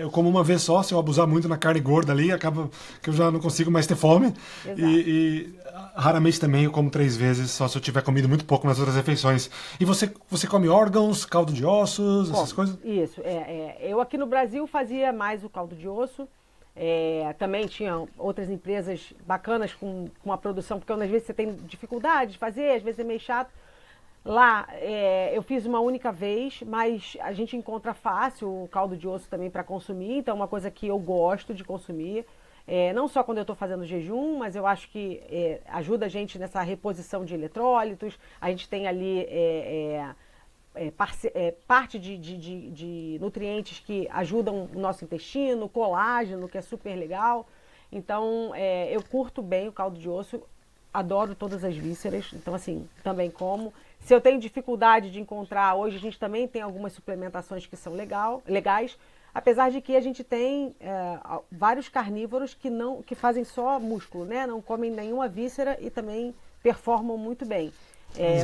eu como uma vez só, se eu abusar muito na carne gorda ali, acaba que eu já não consigo mais ter fome. E raramente também eu como 3 vezes, só se eu tiver comido muito pouco nas outras refeições. E você come órgãos, caldo de ossos, essas coisas? Isso. Eu aqui no Brasil fazia mais o caldo de osso. Também tinha outras empresas bacanas com a produção, porque às vezes você tem dificuldade de fazer, às vezes é meio chato. Lá eu fiz uma única vez, mas a gente encontra fácil o caldo de osso também para consumir, então é uma coisa que eu gosto de consumir. Não só quando eu estou fazendo jejum, mas eu acho que ajuda a gente nessa reposição de eletrólitos. A gente tem ali parte de nutrientes que ajudam o nosso intestino, colágeno, que é super legal. Então, eu curto bem o caldo de osso, adoro todas as vísceras, então assim, também como. Se eu tenho dificuldade de encontrar, hoje a gente também tem algumas suplementações que são legais, apesar de que a gente tem vários carnívoros que fazem só músculo, né? Não comem nenhuma víscera e também performam muito bem.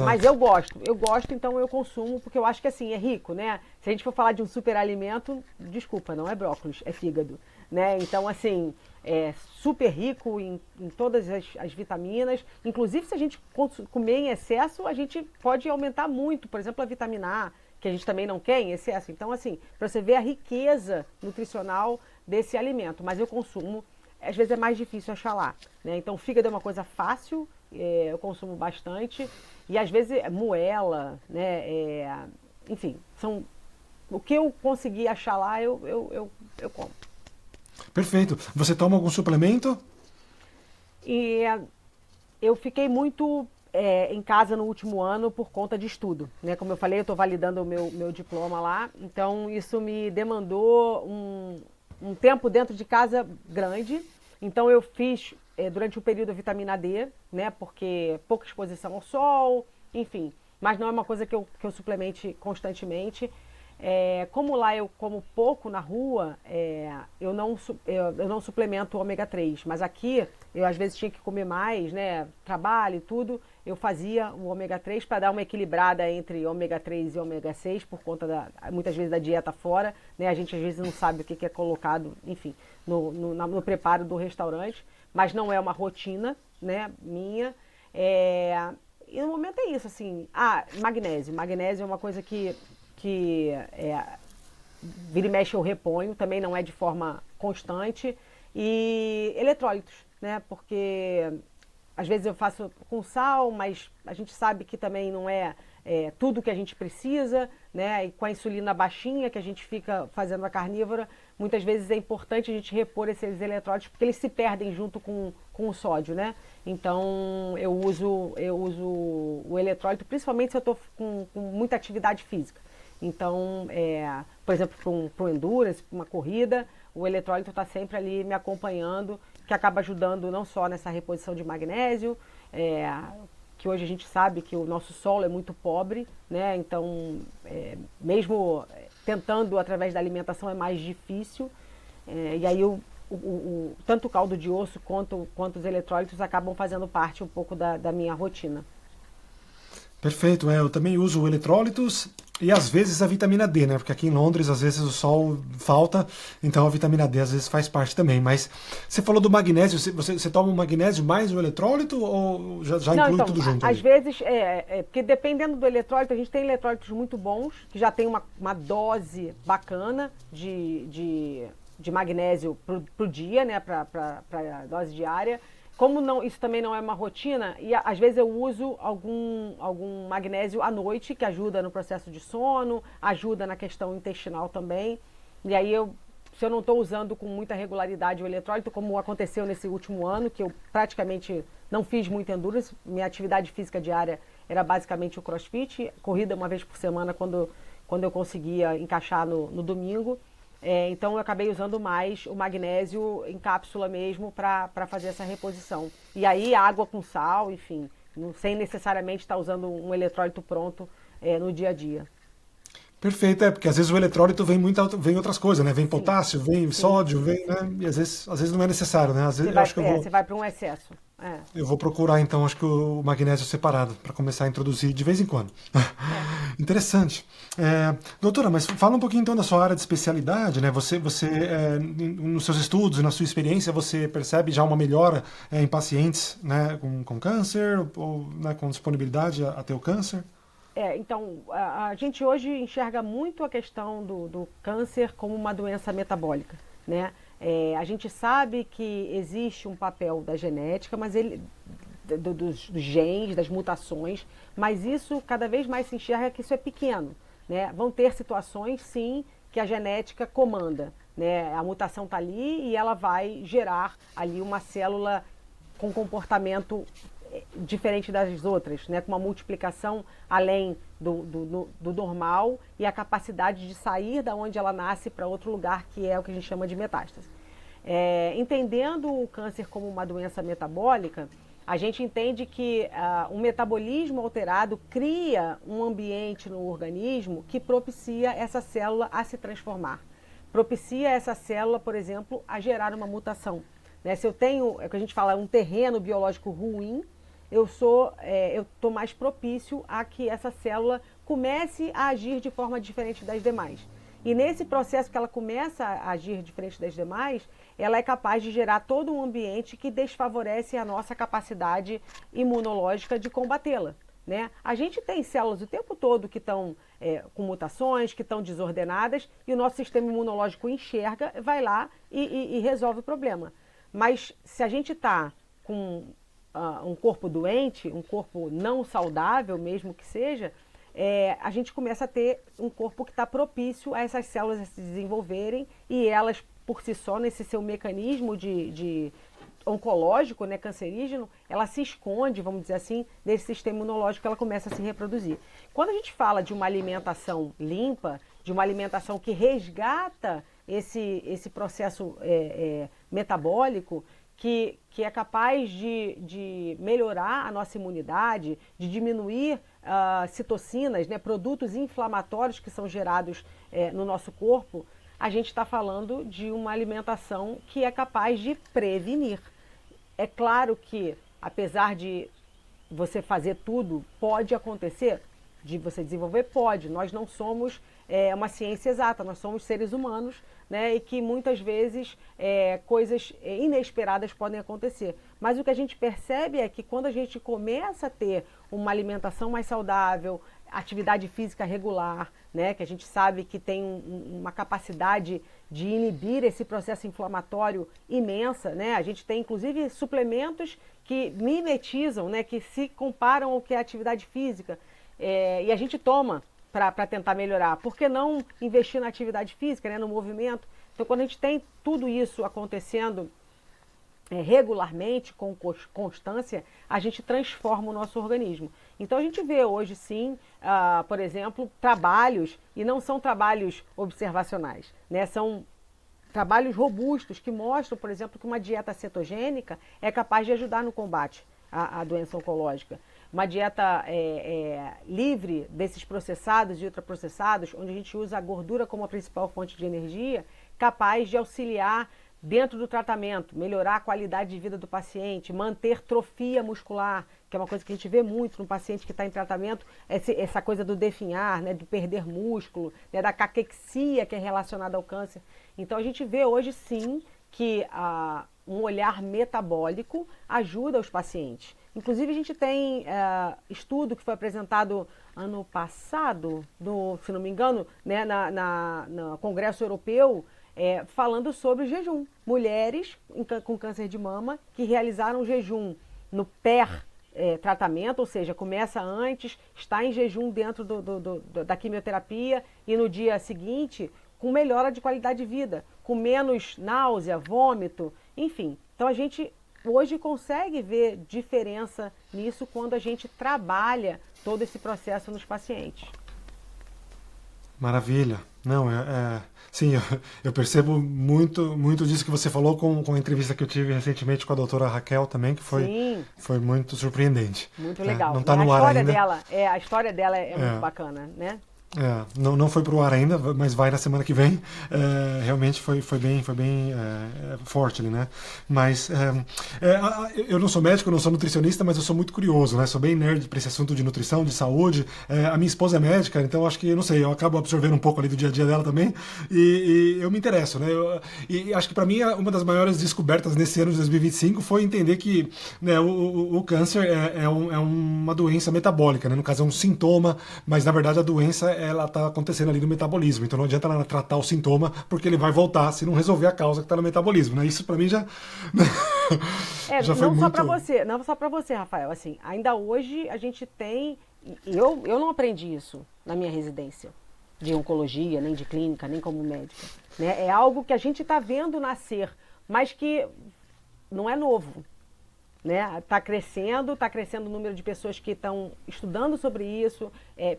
Mas eu gosto, então eu consumo, porque eu acho que assim, é rico, né? Se a gente for falar de um superalimento, desculpa, não é brócolis, é fígado, né? Então, assim, é super rico em todas as vitaminas, inclusive se a gente comer em excesso, a gente pode aumentar muito, por exemplo, a vitamina A, que a gente também não quer em excesso. Então, assim, para você ver a riqueza nutricional desse alimento, mas eu consumo, às vezes é mais difícil achar lá, né? Então, fígado é uma coisa fácil, eu consumo bastante, e às vezes moela, né? Enfim, o que eu consegui achar lá, eu como. Perfeito. Você toma algum suplemento? E eu fiquei muito em casa no último ano por conta de estudo, né? Como eu falei, eu estou validando o meu diploma lá, então isso me demandou um tempo dentro de casa grande. Então eu fiz durante o período a vitamina D, né? Porque pouca exposição ao sol, enfim. Mas não é uma coisa que eu suplemente constantemente. Como lá eu como pouco na rua, eu não suplemento ômega 3, mas aqui eu às vezes tinha que comer mais, né? Trabalho e tudo, eu fazia o ômega 3 para dar uma equilibrada entre ômega 3 e ômega 6 por conta muitas vezes da dieta fora, né? A gente às vezes não sabe o que é colocado, enfim, no preparo do restaurante, mas não é uma rotina, né, minha. E no momento é isso, assim. Magnésio. Magnésio é uma coisa que vira e mexe eu reponho, também não é de forma constante. E eletrólitos, né? Porque às vezes eu faço com sal, mas a gente sabe que também não é tudo que a gente precisa, né? E com a insulina baixinha que a gente fica fazendo a carnívora, muitas vezes é importante a gente repor esses eletrólitos, porque eles se perdem junto com o sódio, né? Então eu uso o eletrólito, principalmente se eu estou com muita atividade física. Então, por exemplo, para um endurance, para uma corrida, o eletrólito está sempre ali me acompanhando, que acaba ajudando não só nessa reposição de magnésio, que hoje a gente sabe que o nosso solo é muito pobre, né? Então, mesmo tentando através da alimentação é mais difícil, e aí tanto o caldo de osso quanto os eletrólitos acabam fazendo parte um pouco da minha rotina. Perfeito, eu também uso eletrólitos e às vezes a vitamina D, né? Porque aqui em Londres às vezes o sol falta, então a vitamina D às vezes faz parte também. Mas você falou do magnésio, você toma o magnésio mais o eletrólito ou já Não, inclui então, tudo junto? Às vezes, porque dependendo do eletrólito, a gente tem eletrólitos muito bons, que já tem uma dose bacana de magnésio pro dia, né? Para dose diária. Como isso também não é uma rotina, e às vezes eu uso algum magnésio à noite, que ajuda no processo de sono, ajuda na questão intestinal também. E aí, se eu não estou usando com muita regularidade o eletrólito, como aconteceu nesse último ano, que eu praticamente não fiz muita endurance, minha atividade física diária era basicamente o crossfit, corrida uma vez por semana quando eu conseguia encaixar no domingo. Então eu acabei usando mais o magnésio em cápsula mesmo para fazer essa reposição. E aí água com sal, enfim, sem necessariamente estar usando um eletrólito pronto no dia a dia. Perfeito, porque às vezes o eletrólito vem outras coisas, né? Vem Sim, potássio, vem sim, sódio, sim, vem, né? sim. E às vezes não é necessário, né? Às vezes eu acho que Você vai para um excesso. eu vou procurar então, acho que o magnésio separado para começar a introduzir de vez em quando. É. Interessante. Doutora, mas fala um pouquinho então da sua área de especialidade, né? Nos seus estudos e na sua experiência, você percebe já uma melhora em pacientes, né, com câncer ou, né, com disponibilidade a ter o câncer? Então, a gente hoje enxerga muito a questão do câncer como uma doença metabólica, né? A gente sabe que existe um papel da genética, mas dos genes, das mutações, mas isso cada vez mais se enxerga que isso é pequeno, né? Vão ter situações, sim, que a genética comanda, né? A mutação está ali e ela vai gerar ali uma célula com comportamento diferente das outras, né? Com uma multiplicação além do normal e a capacidade de sair da onde ela nasce para outro lugar, que é o que a gente chama de metástase. Entendendo o câncer como uma doença metabólica, a gente entende que um metabolismo alterado cria um ambiente no organismo que propicia essa célula a se transformar. Propicia essa célula, por exemplo, a gerar uma mutação. Né? Se eu tenho, é o que a gente fala, um terreno biológico ruim, eu estou mais propício a que essa célula comece a agir de forma diferente das demais. E nesse processo que ela começa a agir diferente das demais, ela é capaz de gerar todo um ambiente que desfavorece a nossa capacidade imunológica de combatê-la. Né? A gente tem células o tempo todo que estão com mutações, que estão desordenadas, e o nosso sistema imunológico enxerga, vai lá e resolve o problema. Mas se a gente está com um corpo doente, um corpo não saudável, mesmo que seja, a gente começa a ter um corpo que está propício a essas células se desenvolverem e elas, por si só, nesse seu mecanismo de oncológico, né, cancerígeno, ela se esconde, vamos dizer assim, desse sistema imunológico, ela começa a se reproduzir. Quando a gente fala de uma alimentação limpa, de uma alimentação que resgata esse processo metabólico, que é capaz de melhorar a nossa imunidade, de diminuir citocinas, né, produtos inflamatórios que são gerados no nosso corpo, a gente está falando de uma alimentação que é capaz de prevenir. É claro que, apesar de você fazer tudo, pode acontecer, de você desenvolver, pode. Nós não somos uma ciência exata, nós somos seres humanos, né, e que muitas vezes coisas inesperadas podem acontecer. Mas o que a gente percebe é que quando a gente começa a ter uma alimentação mais saudável, atividade física regular, né, que a gente sabe que tem uma capacidade de inibir esse processo inflamatório imensa, né? A gente tem inclusive suplementos que mimetizam, né, que se comparam ao que é a atividade física, e a gente toma para tentar melhorar. Por que não investir na atividade física, né, no movimento? Então, quando a gente tem tudo isso acontecendo regularmente, com constância, a gente transforma o nosso organismo. Então, a gente vê hoje, sim, por exemplo, trabalhos, e não são trabalhos observacionais, né? São trabalhos robustos que mostram, por exemplo, que uma dieta cetogênica é capaz de ajudar no combate à doença oncológica. Uma dieta livre desses processados e ultraprocessados, onde a gente usa a gordura como a principal fonte de energia, capaz de auxiliar dentro do tratamento, melhorar a qualidade de vida do paciente, manter trofia muscular, que é uma coisa que a gente vê muito no paciente que está em tratamento, essa coisa do definhar, né, de perder músculo, né, da caquexia que é relacionada ao câncer. Então a gente vê hoje sim que um olhar metabólico ajuda os pacientes. Inclusive a gente tem estudo que foi apresentado ano passado, se não me engano, né, no Congresso Europeu, falando sobre o jejum. Mulheres com câncer de mama que realizaram jejum no tratamento, ou seja, começa antes, está em jejum dentro da quimioterapia e no dia seguinte com melhora de qualidade de vida, com menos náusea, vômito, enfim. Então a gente hoje consegue ver diferença nisso quando a gente trabalha todo esse processo nos pacientes. Maravilha. Não, sim, eu percebo muito disso que você falou com a entrevista que eu tive recentemente com a doutora Raquel também, que Sim, foi muito surpreendente. muito Né? legal. Não Né? está no ar ainda. A história dela é muito bacana, né? Não foi pro ar ainda, mas vai na semana que vem. Realmente foi bem forte ali, né? Mas eu não sou médico, eu não sou nutricionista, mas eu sou muito curioso, né? Sou bem nerd para esse assunto de nutrição, de saúde. A minha esposa é médica, então acho que, não sei, eu acabo absorvendo um pouco ali do dia a dia dela também e eu me interesso, né? E acho que para mim uma das maiores descobertas nesse ano de 2025 foi entender que, né, o câncer é uma doença metabólica, né? No caso é um sintoma, mas na verdade a doença ela está acontecendo ali no metabolismo. Então não adianta ela tratar o sintoma, porque ele vai voltar se não resolver a causa que está no metabolismo. Né? Isso para mim já já foi não muito... Não só para você, Rafael. Assim, ainda hoje a gente tem... Eu não aprendi isso na minha residência de oncologia, nem de clínica, nem como médica. Né? É algo que a gente está vendo nascer, mas que não é novo. Né? Está crescendo o número de pessoas que estão estudando sobre isso,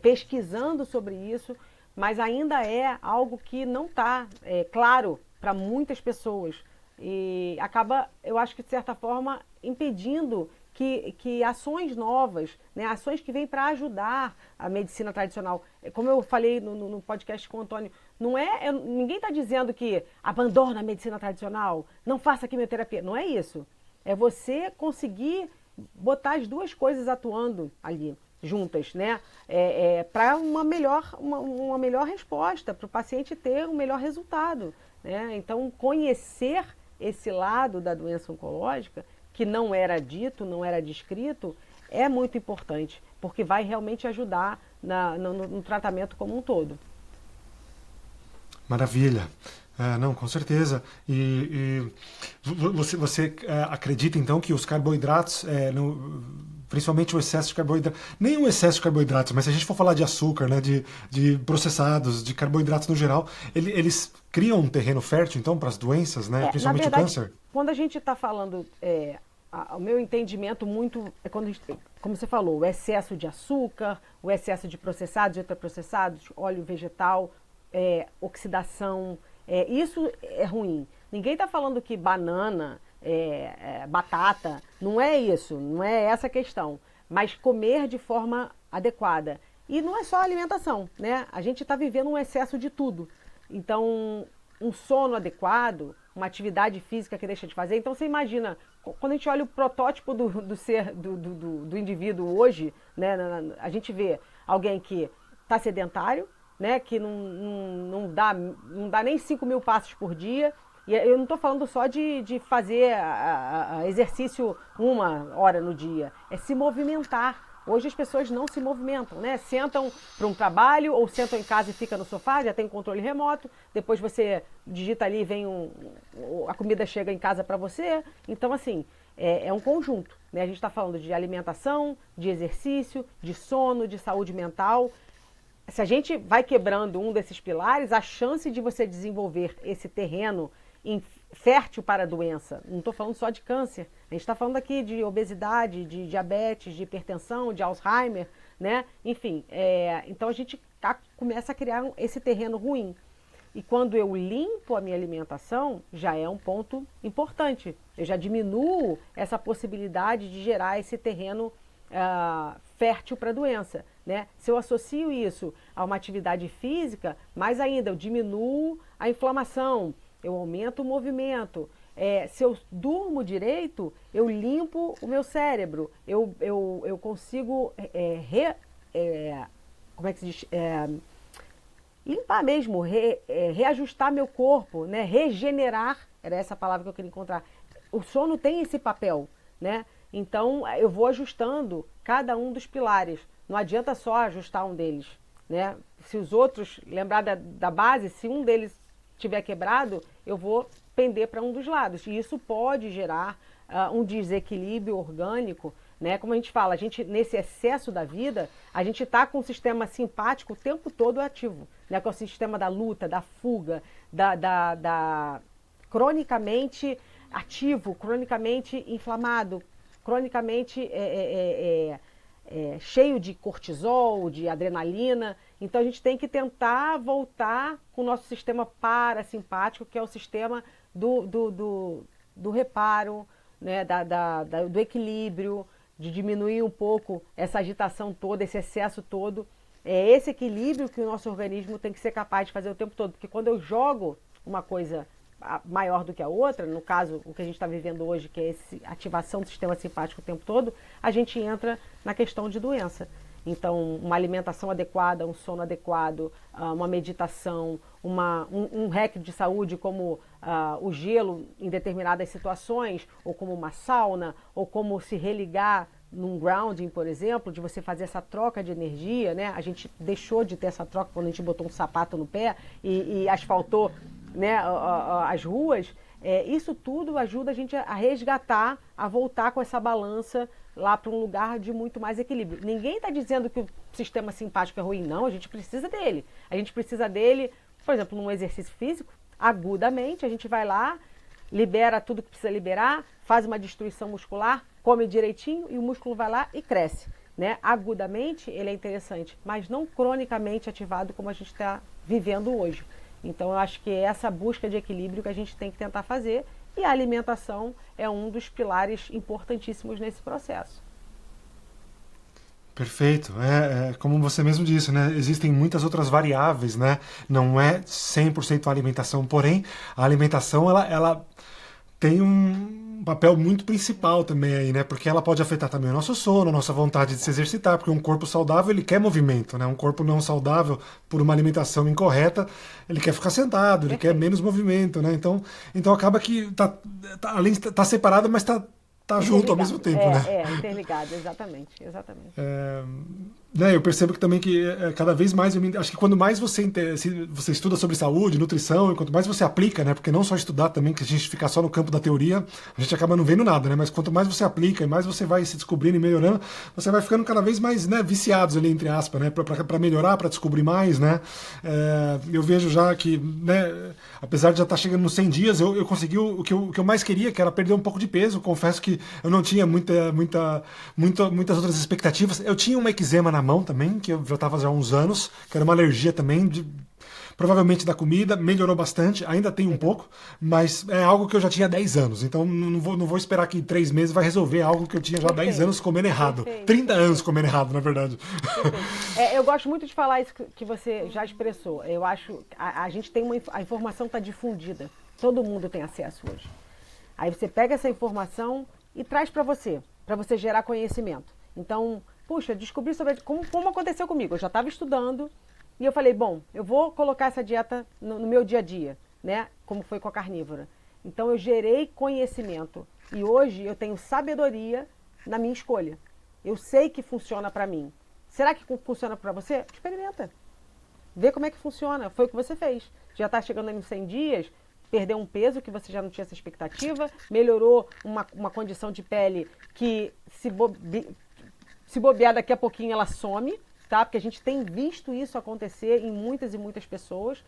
pesquisando sobre isso, mas ainda é algo que não está claro para muitas pessoas. E acaba, eu acho que de certa forma, impedindo que ações novas, né, ações que vêm para ajudar a medicina tradicional, como eu falei no podcast com o Antônio, ninguém está dizendo que abandona a medicina tradicional, não faça quimioterapia, não é isso. É você conseguir botar as duas coisas atuando ali, juntas, né? Para uma melhor resposta, para o paciente ter um melhor resultado. Né? Então, conhecer esse lado da doença oncológica, que não era dito, não era descrito, é muito importante, porque vai realmente ajudar no tratamento como um todo. Maravilha. Não, com certeza. E você acredita então que os carboidratos, principalmente o excesso de carboidratos, nem o excesso de carboidratos, mas se a gente for falar de açúcar, né, de processados, de carboidratos no geral, eles criam um terreno fértil então para as doenças, né, principalmente verdade, o câncer? Quando a gente está falando, o meu entendimento muito é quando como você falou, o excesso de açúcar, o excesso de processados e ultraprocessados, óleo vegetal, oxidação. Isso é ruim. Ninguém está falando que banana, batata, não é isso, não é essa a questão. Mas comer de forma adequada. E não é só a alimentação, né? A gente está vivendo um excesso de tudo. Então, um sono adequado, uma atividade física que deixa de fazer. Então, você imagina, quando a gente olha o protótipo do indivíduo hoje, né, a gente vê alguém que está sedentário, né, que não dá nem 5.000 passos por dia. E eu não estou falando só de fazer exercício 1 hora no dia, é se movimentar. Hoje as pessoas não se movimentam, né? Sentam para um trabalho ou sentam em casa e ficam no sofá, já tem controle remoto, depois você digita ali, a comida chega em casa para você. Então, assim, é um conjunto, né? A gente está falando de alimentação, de exercício, de sono, de saúde mental. Se a gente vai quebrando um desses pilares, a chance de você desenvolver esse terreno fértil para a doença, não estou falando só de câncer, a gente está falando aqui de obesidade, de diabetes, de hipertensão, de Alzheimer, né? Enfim, então a gente começa a criar esse terreno ruim. E quando eu limpo a minha alimentação, já é um ponto importante. Eu já diminuo essa possibilidade de gerar esse terreno fértil para a doença. Né? Se eu associo isso a uma atividade física, mais ainda, eu diminuo a inflamação, eu aumento o movimento. Se eu durmo direito, eu limpo o meu cérebro, eu consigo como é que se diz? Limpar mesmo, reajustar meu corpo, né? Regenerar, era essa palavra que eu queria encontrar. O sono tem esse papel, né? Então eu vou ajustando cada um dos pilares. Não adianta só ajustar um deles, né? Se os outros, lembrar da base, se um deles tiver quebrado, eu vou pender para um dos lados. E isso pode gerar um desequilíbrio orgânico, né? Como a gente fala, nesse excesso da vida, a gente está com o sistema simpático o tempo todo ativo, né? Que é o sistema da luta, da fuga, da cronicamente ativo, cronicamente inflamado, cronicamente cheio de cortisol, de adrenalina. Então a gente tem que tentar voltar com o nosso sistema parasimpático, que é o sistema do reparo, né, do equilíbrio, de diminuir um pouco essa agitação toda, esse excesso todo. É esse equilíbrio que o nosso organismo tem que ser capaz de fazer o tempo todo. Porque quando eu jogo uma coisa maior do que a outra, no caso, o que a gente está vivendo hoje, que é essa ativação do sistema simpático o tempo todo, a gente entra na questão de doença. Então, uma alimentação adequada, um sono adequado, uma meditação, um hack de saúde como o gelo em determinadas situações, ou como uma sauna, ou como se religar num grounding, por exemplo, de você fazer essa troca de energia, né? A gente deixou de ter essa troca quando a gente botou um sapato no pé e asfaltou, né, as ruas. Isso tudo ajuda a gente a resgatar, a voltar com essa balança lá para um lugar de muito mais equilíbrio. Ninguém está dizendo que o sistema simpático é ruim, não. A gente precisa dele. A gente precisa dele, por exemplo, num exercício físico, agudamente, a gente vai lá, libera tudo que precisa liberar, faz uma destruição muscular, come direitinho e o músculo vai lá e cresce. Né? Agudamente, ele é interessante, mas não cronicamente ativado como a gente está vivendo hoje. Então, eu acho que é essa busca de equilíbrio que a gente tem que tentar fazer, e a alimentação é um dos pilares importantíssimos nesse processo. Perfeito. Como você mesmo disse, né? Existem muitas outras variáveis, né? Não é 100% a alimentação, porém, a alimentação ela tem um papel muito principal também aí, né? Porque ela pode afetar também o nosso sono, a nossa vontade de se exercitar, porque um corpo saudável, ele quer movimento, né? Um corpo não saudável, por uma alimentação incorreta, ele quer ficar sentado, ele quer menos movimento, né? Então acaba que além de tá separado, mas tá junto ao mesmo tempo, né? Interligado, exatamente. Eu percebo que também que cada vez mais, acho que quando mais você estuda sobre saúde, nutrição, e quanto mais você aplica, né? Porque não só estudar também, que a gente ficar só no campo da teoria, a gente acaba não vendo nada, né? Mas quanto mais você aplica e mais você vai se descobrindo e melhorando, você vai ficando cada vez mais, né, viciados ali, entre aspas, né? Para melhorar, para descobrir mais, né? Eu vejo já que, né, apesar de já estar chegando nos 100 dias, eu consegui o que eu mais queria, que era perder um pouco de peso. Confesso que eu não tinha muitas outras expectativas. Eu tinha uma eczema na mão também, que eu já estava já há uns anos, que era uma alergia também, provavelmente da comida, melhorou bastante, ainda tem um pouco, mas é algo que eu já tinha há 10 anos, então não vou esperar que em 3 meses vai resolver algo que eu tinha já há 10 anos comendo errado. 30 anos comendo errado, na verdade. Eu gosto muito de falar isso que você já expressou. Eu acho que a gente tem a informação está difundida, todo mundo tem acesso hoje. Aí você pega essa informação e traz para você gerar conhecimento. Então, puxa, descobri sobre como aconteceu comigo. Eu já estava estudando e eu falei, bom, eu vou colocar essa dieta no meu dia a dia, né? Como foi com a carnívora. Então, eu gerei conhecimento e hoje eu tenho sabedoria na minha escolha. Eu sei que funciona para mim. Será que funciona para você? Experimenta. Vê como é que funciona. Foi o que você fez. Já está chegando aí nos 100 dias, perdeu um peso que você já não tinha essa expectativa, melhorou uma condição de pele que se bobear daqui a pouquinho ela some, tá? Porque a gente tem visto isso acontecer em muitas e muitas pessoas.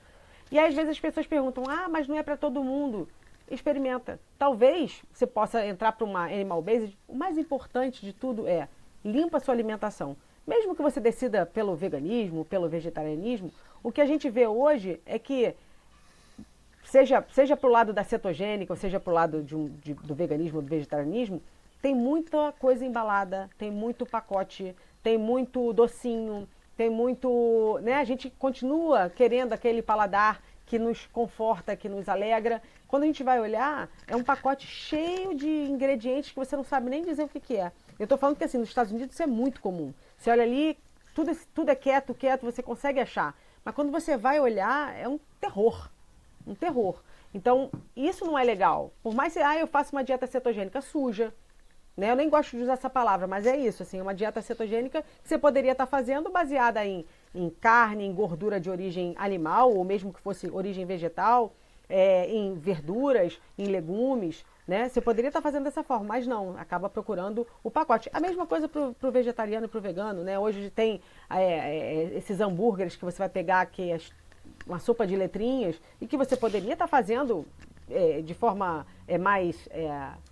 E aí, às vezes as pessoas perguntam, mas não é para todo mundo. Experimenta. Talvez você possa entrar para uma animal based. O mais importante de tudo é limpa a sua alimentação. Mesmo que você decida pelo veganismo, pelo vegetarianismo, o que a gente vê hoje é que seja para o lado da cetogênica, ou seja para o lado do veganismo, do vegetarianismo, tem muita coisa embalada, tem muito pacote, tem muito docinho, tem muito, né? A gente continua querendo aquele paladar que nos conforta, que nos alegra. Quando a gente vai olhar, é um pacote cheio de ingredientes que você não sabe nem dizer o que é. Eu estou falando que assim, nos Estados Unidos isso é muito comum. Você olha ali, tudo é quieto, você consegue achar. Mas quando você vai olhar, é um terror. Um terror. Então, isso não é legal. Por mais que eu faça uma dieta cetogênica suja, né? Eu nem gosto de usar essa palavra, mas é isso, assim, uma dieta cetogênica que você poderia estar fazendo baseada em carne, em gordura de origem animal, ou mesmo que fosse origem vegetal, em verduras, em legumes, né? Você poderia estar fazendo dessa forma, mas não, acaba procurando o pacote. A mesma coisa para o vegetariano e para o vegano, né? Hoje tem esses hambúrgueres que você vai pegar, que é uma sopa de letrinhas, e que você poderia estar fazendo de forma mais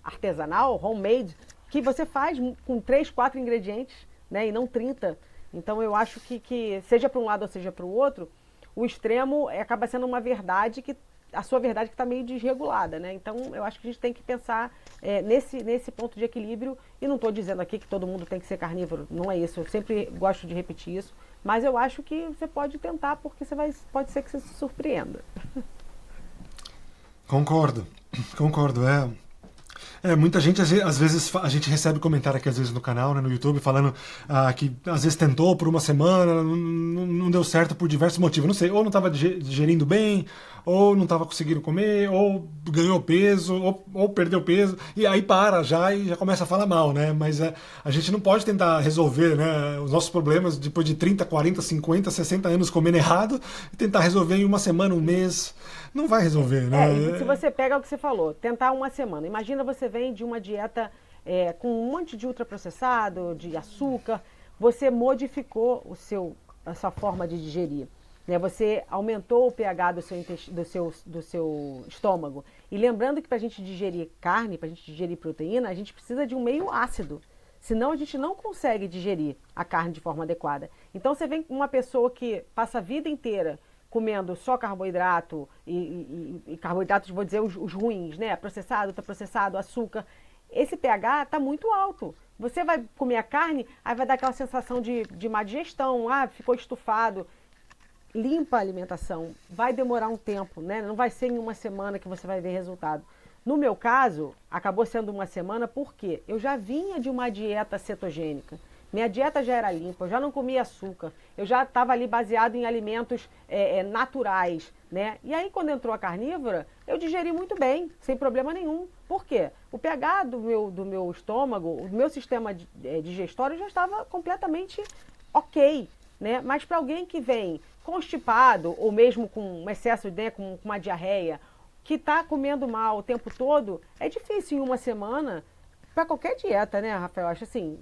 artesanal, homemade, que você faz com 3, 4 ingredientes, né, e não 30. Então eu acho que seja para um lado ou seja para o outro, o extremo acaba sendo uma verdade a sua verdade que está meio desregulada, né? Então eu acho que a gente tem que pensar nesse ponto de equilíbrio, e não estou dizendo aqui que todo mundo tem que ser carnívoro, não é isso, eu sempre gosto de repetir isso, mas eu acho que você pode tentar, porque pode ser que você se surpreenda. Concordo, muita gente, às vezes, a gente recebe comentário aqui, às vezes, no canal, né, no YouTube, falando que às vezes tentou por uma semana, não deu certo por diversos motivos. Não sei, ou não estava digerindo bem, ou não estava conseguindo comer, ou ganhou peso, ou perdeu peso, e aí para já e já começa a falar mal, né? Mas a gente não pode tentar resolver, né, os nossos problemas depois de 30, 40, 50, 60 anos comendo errado e tentar resolver em uma semana, um mês. Não vai resolver, né? E se você pega o que você falou, tentar uma semana. Imagina você vem de uma dieta com um monte de ultraprocessado, de açúcar, você modificou a sua forma de digerir. Né? Você aumentou o pH do seu estômago. E lembrando que para a gente digerir carne, para a gente digerir proteína, a gente precisa de um meio ácido. Senão a gente não consegue digerir a carne de forma adequada. Então você vem com uma pessoa que passa a vida inteira comendo só carboidrato e carboidratos, vou dizer, os ruins, né? Processado, ultraprocessado, açúcar. Esse pH está muito alto. Você vai comer a carne, aí vai dar aquela sensação de má digestão, ficou estufado. Limpa a alimentação. Vai demorar um tempo, né? Não vai ser em uma semana que você vai ver resultado. No meu caso, acabou sendo uma semana porque eu já vinha de uma dieta cetogênica. Minha dieta já era limpa, eu já não comia açúcar, eu já estava ali baseado em alimentos naturais, né? E aí, quando entrou a carnívora, eu digeri muito bem, sem problema nenhum. Por quê? O pH do meu estômago, o meu sistema digestório já estava completamente ok, né? Mas para alguém que vem constipado, ou mesmo com um excesso, né, com uma diarreia, que está comendo mal o tempo todo, é difícil em uma semana. Para qualquer dieta, né, Rafael? Acho assim,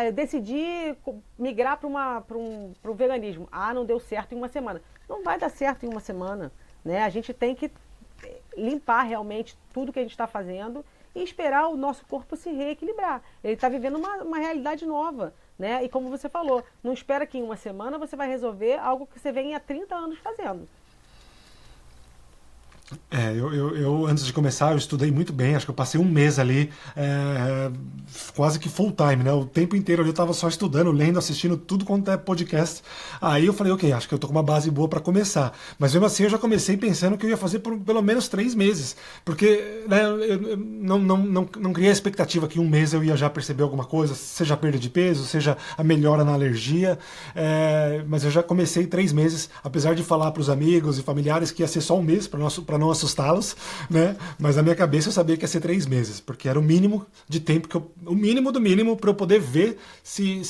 eu decidi migrar para um veganismo. Não deu certo em uma semana. Não vai dar certo em uma semana, né? A gente tem que limpar realmente tudo que a gente está fazendo e esperar o nosso corpo se reequilibrar. Ele está vivendo uma realidade nova, né? E como você falou, não espera que em uma semana você vai resolver algo que você vem há 30 anos fazendo. Eu antes de começar, eu estudei muito bem, acho que eu passei um mês ali, quase que full time, né? O tempo inteiro ali eu estava só estudando, lendo, assistindo tudo quanto é podcast. Aí eu falei, ok, acho que eu tô com uma base boa para começar. Mas mesmo assim eu já comecei pensando que eu ia fazer por pelo menos 3 meses, porque, né, eu não criei a expectativa que um mês eu ia já perceber alguma coisa, seja a perda de peso, seja a melhora na alergia, mas eu já comecei 3 meses, apesar de falar para os amigos e familiares que ia ser só um mês, para não assustá-los, né? Mas na minha cabeça eu sabia que ia ser 3 meses, porque era o mínimo de tempo o mínimo do mínimo para eu poder ver se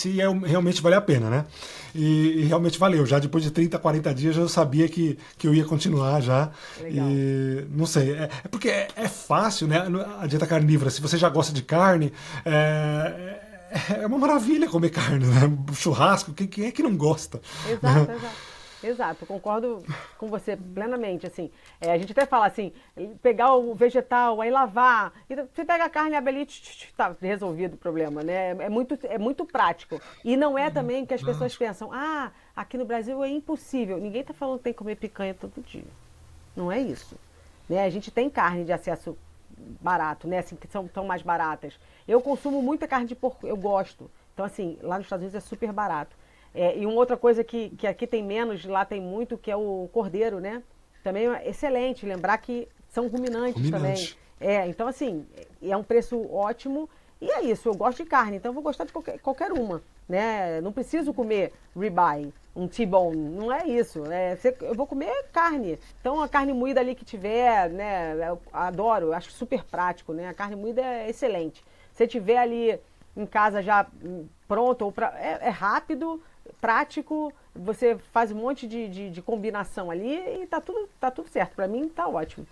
realmente valia a pena, né? E realmente valeu. Já depois de 30, 40 dias eu sabia que eu ia continuar já. Legal. E não sei, porque é fácil, né? A dieta carnívora, se você já gosta de carne, é uma maravilha comer carne, né? Churrasco, quem é que não gosta? Exato, exato. Exato, concordo com você plenamente, assim, a gente até fala assim, pegar o vegetal, aí lavar, e você pega a carne e abre ali, tá resolvido o problema, né, é muito prático, e não é também que as pessoas pensam, aqui no Brasil é impossível, ninguém tá falando que tem que comer picanha todo dia, não é isso, né, a gente tem carne de acesso barato, né, assim, que são mais baratas, eu consumo muita carne de porco, eu gosto, então assim, lá nos Estados Unidos é super barato. E uma outra coisa que aqui tem menos, lá tem muito, que é o cordeiro, né? Também é excelente, lembrar que são ruminantes também. Então assim, é um preço ótimo e é isso, eu gosto de carne, então eu vou gostar de qualquer uma, né? Não preciso comer ribeye, um T-bone, não é isso, eu vou comer carne. Então a carne moída ali que tiver, né? Eu adoro, eu acho super prático, né? A carne moída é excelente. Se tiver ali em casa já pronto, é rápido, prático, você faz um monte de combinação ali e tá tudo certo. Para mim tá ótimo.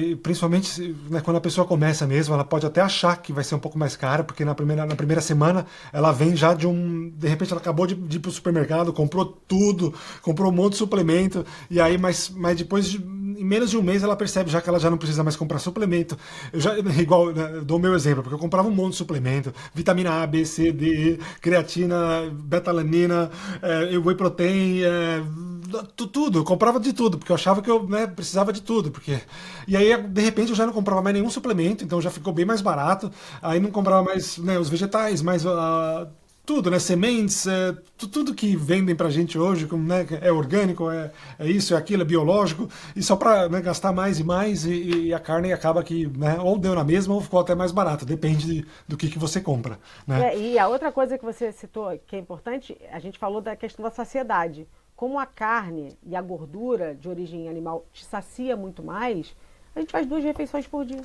E principalmente, né, quando a pessoa começa mesmo, ela pode até achar que vai ser um pouco mais cara, porque na primeira semana ela vem já de repente ela acabou de ir pro supermercado, comprou tudo, comprou um monte de suplemento, e aí, mas depois em menos de um mês ela percebe já que ela já não precisa mais comprar suplemento. Igual, né, eu dou o meu exemplo, porque eu comprava um monte de suplemento, vitamina A, B, C, D, creatina, betalanina, whey protein, tudo, eu comprava de tudo, porque eu achava que eu, né, precisava de tudo, porque... E aí, de repente, eu já não comprava mais nenhum suplemento, então já ficou bem mais barato, aí não comprava mais, né, os vegetais, mais tudo, né? Sementes, tudo que vendem pra gente hoje, como, né, é orgânico, é isso, é aquilo, é biológico, e só pra, né, gastar mais e mais, e a carne acaba que, né, ou deu na mesma ou ficou até mais barato, depende do que você compra, né? E a outra coisa que você citou que é importante, a gente falou da questão da saciedade. Como a carne e a gordura de origem animal te sacia muito mais, a gente faz 2 refeições por dia.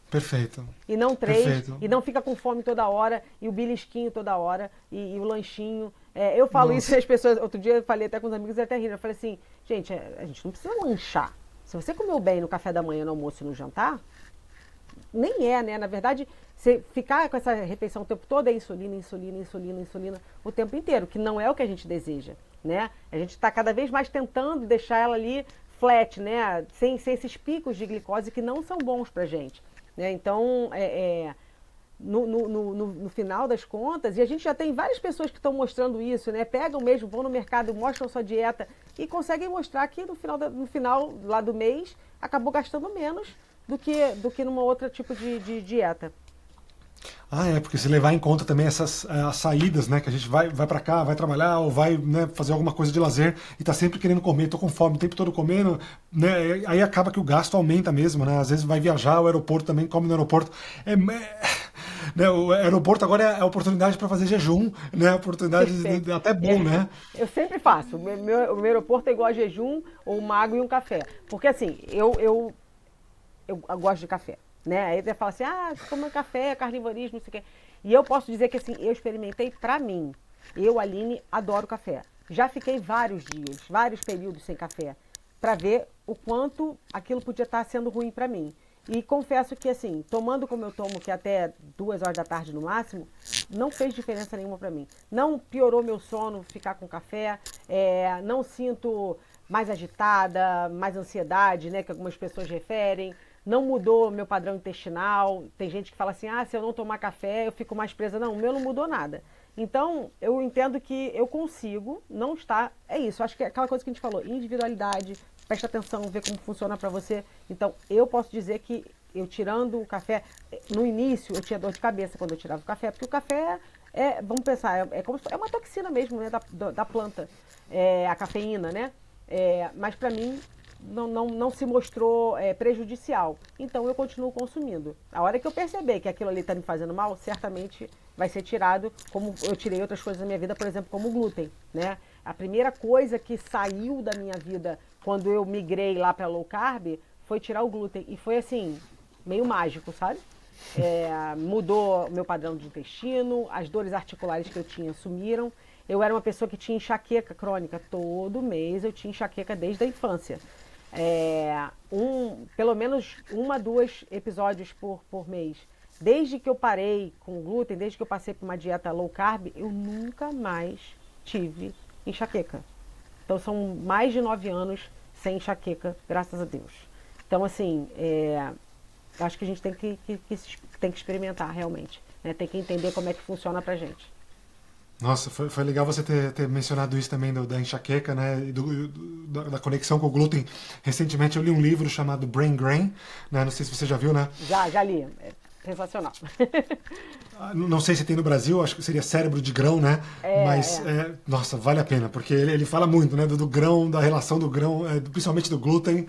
Perfeito. E não 3, Perfeito. e não fica com fome toda hora, e o belisquinho toda hora, e o lanchinho. Eu falo Nossa. isso e as pessoas, outro dia eu falei até com os amigos e até riram. Eu falei assim, gente, a gente não precisa lanchar. Se você comeu bem no café da manhã, no almoço e no jantar, nem né? Na verdade, você ficar com essa refeição o tempo todo é insulina, insulina, insulina, insulina o tempo inteiro, que não é o que a gente deseja, né? A gente está cada vez mais tentando deixar ela ali flat, né? Sem esses picos de glicose que não são bons pra gente. Né? Então, no final das contas, e a gente já tem várias pessoas que estão mostrando isso, né? Pegam mesmo, vão no mercado, mostram sua dieta e conseguem mostrar que no final lá do mês acabou gastando menos do que numa outra tipo de dieta. Porque se levar em conta também essas as saídas, né? Que a gente vai para cá, vai trabalhar ou vai, né, fazer alguma coisa de lazer e tá sempre querendo comer, tô com fome o tempo todo comendo, né? Aí acaba que o gasto aumenta mesmo, né? Às vezes vai viajar, o aeroporto também come no aeroporto. Né, o aeroporto agora é a oportunidade para fazer jejum, né? Oportunidade até bom, né? Eu sempre faço. O meu aeroporto é igual a jejum, ou uma água e um café. Porque assim, eu gosto de café. Né? Aí você fala assim, toma café, carnivorismo, não sei o quê. E eu posso dizer que assim, eu experimentei pra mim. Eu, Aline, adoro café. Já fiquei vários dias, vários períodos sem café, pra ver o quanto aquilo podia estar sendo ruim pra mim. E confesso que assim, tomando como eu tomo, que é até 2 horas da tarde no máximo, não fez diferença nenhuma pra mim. Não piorou meu sono ficar com café, não sinto mais agitada, mais ansiedade, né, que algumas pessoas referem. Não mudou meu padrão intestinal. Tem gente que fala assim, se eu não tomar café, eu fico mais presa. Não, o meu não mudou nada. Então, eu entendo que eu consigo não estar... É isso, acho que é aquela coisa que a gente falou, individualidade, preste atenção, vê como funciona pra você. Então, eu posso dizer que eu tirando o café... No início, eu tinha dor de cabeça quando eu tirava o café, porque o café vamos pensar, é uma toxina mesmo, né, da planta, a cafeína, né? Mas pra mim... Não se mostrou prejudicial. Então eu continuo consumindo. A hora que eu perceber que aquilo ali está me fazendo mal, certamente vai ser tirado, como eu tirei outras coisas da minha vida, por exemplo, como o glúten. Né? A primeira coisa que saiu da minha vida quando eu migrei lá para low carb foi tirar o glúten. E foi assim, meio mágico, sabe? Mudou meu padrão de intestino, as dores articulares que eu tinha sumiram. Eu era uma pessoa que tinha enxaqueca crônica. Todo mês eu tinha enxaqueca desde a infância. Pelo menos 1 a 2 episódios por mês. Desde que eu parei com o glúten, desde que eu passei por uma dieta low carb, eu nunca mais tive enxaqueca. Então são mais de 9 anos sem enxaqueca, graças a Deus. Então assim, acho que a gente tem que experimentar realmente. Né? Tem que entender como é que funciona pra gente. Nossa, foi legal você ter mencionado isso também da enxaqueca, né, e da conexão com o glúten. Recentemente eu li um livro chamado Brain Grain, né, não sei se você já viu, né? Já li, sensacional. Não sei se tem no Brasil, acho que seria cérebro de grão, né? Mas, nossa, vale a pena, porque ele fala muito, né, do grão, da relação do grão, principalmente do glúten,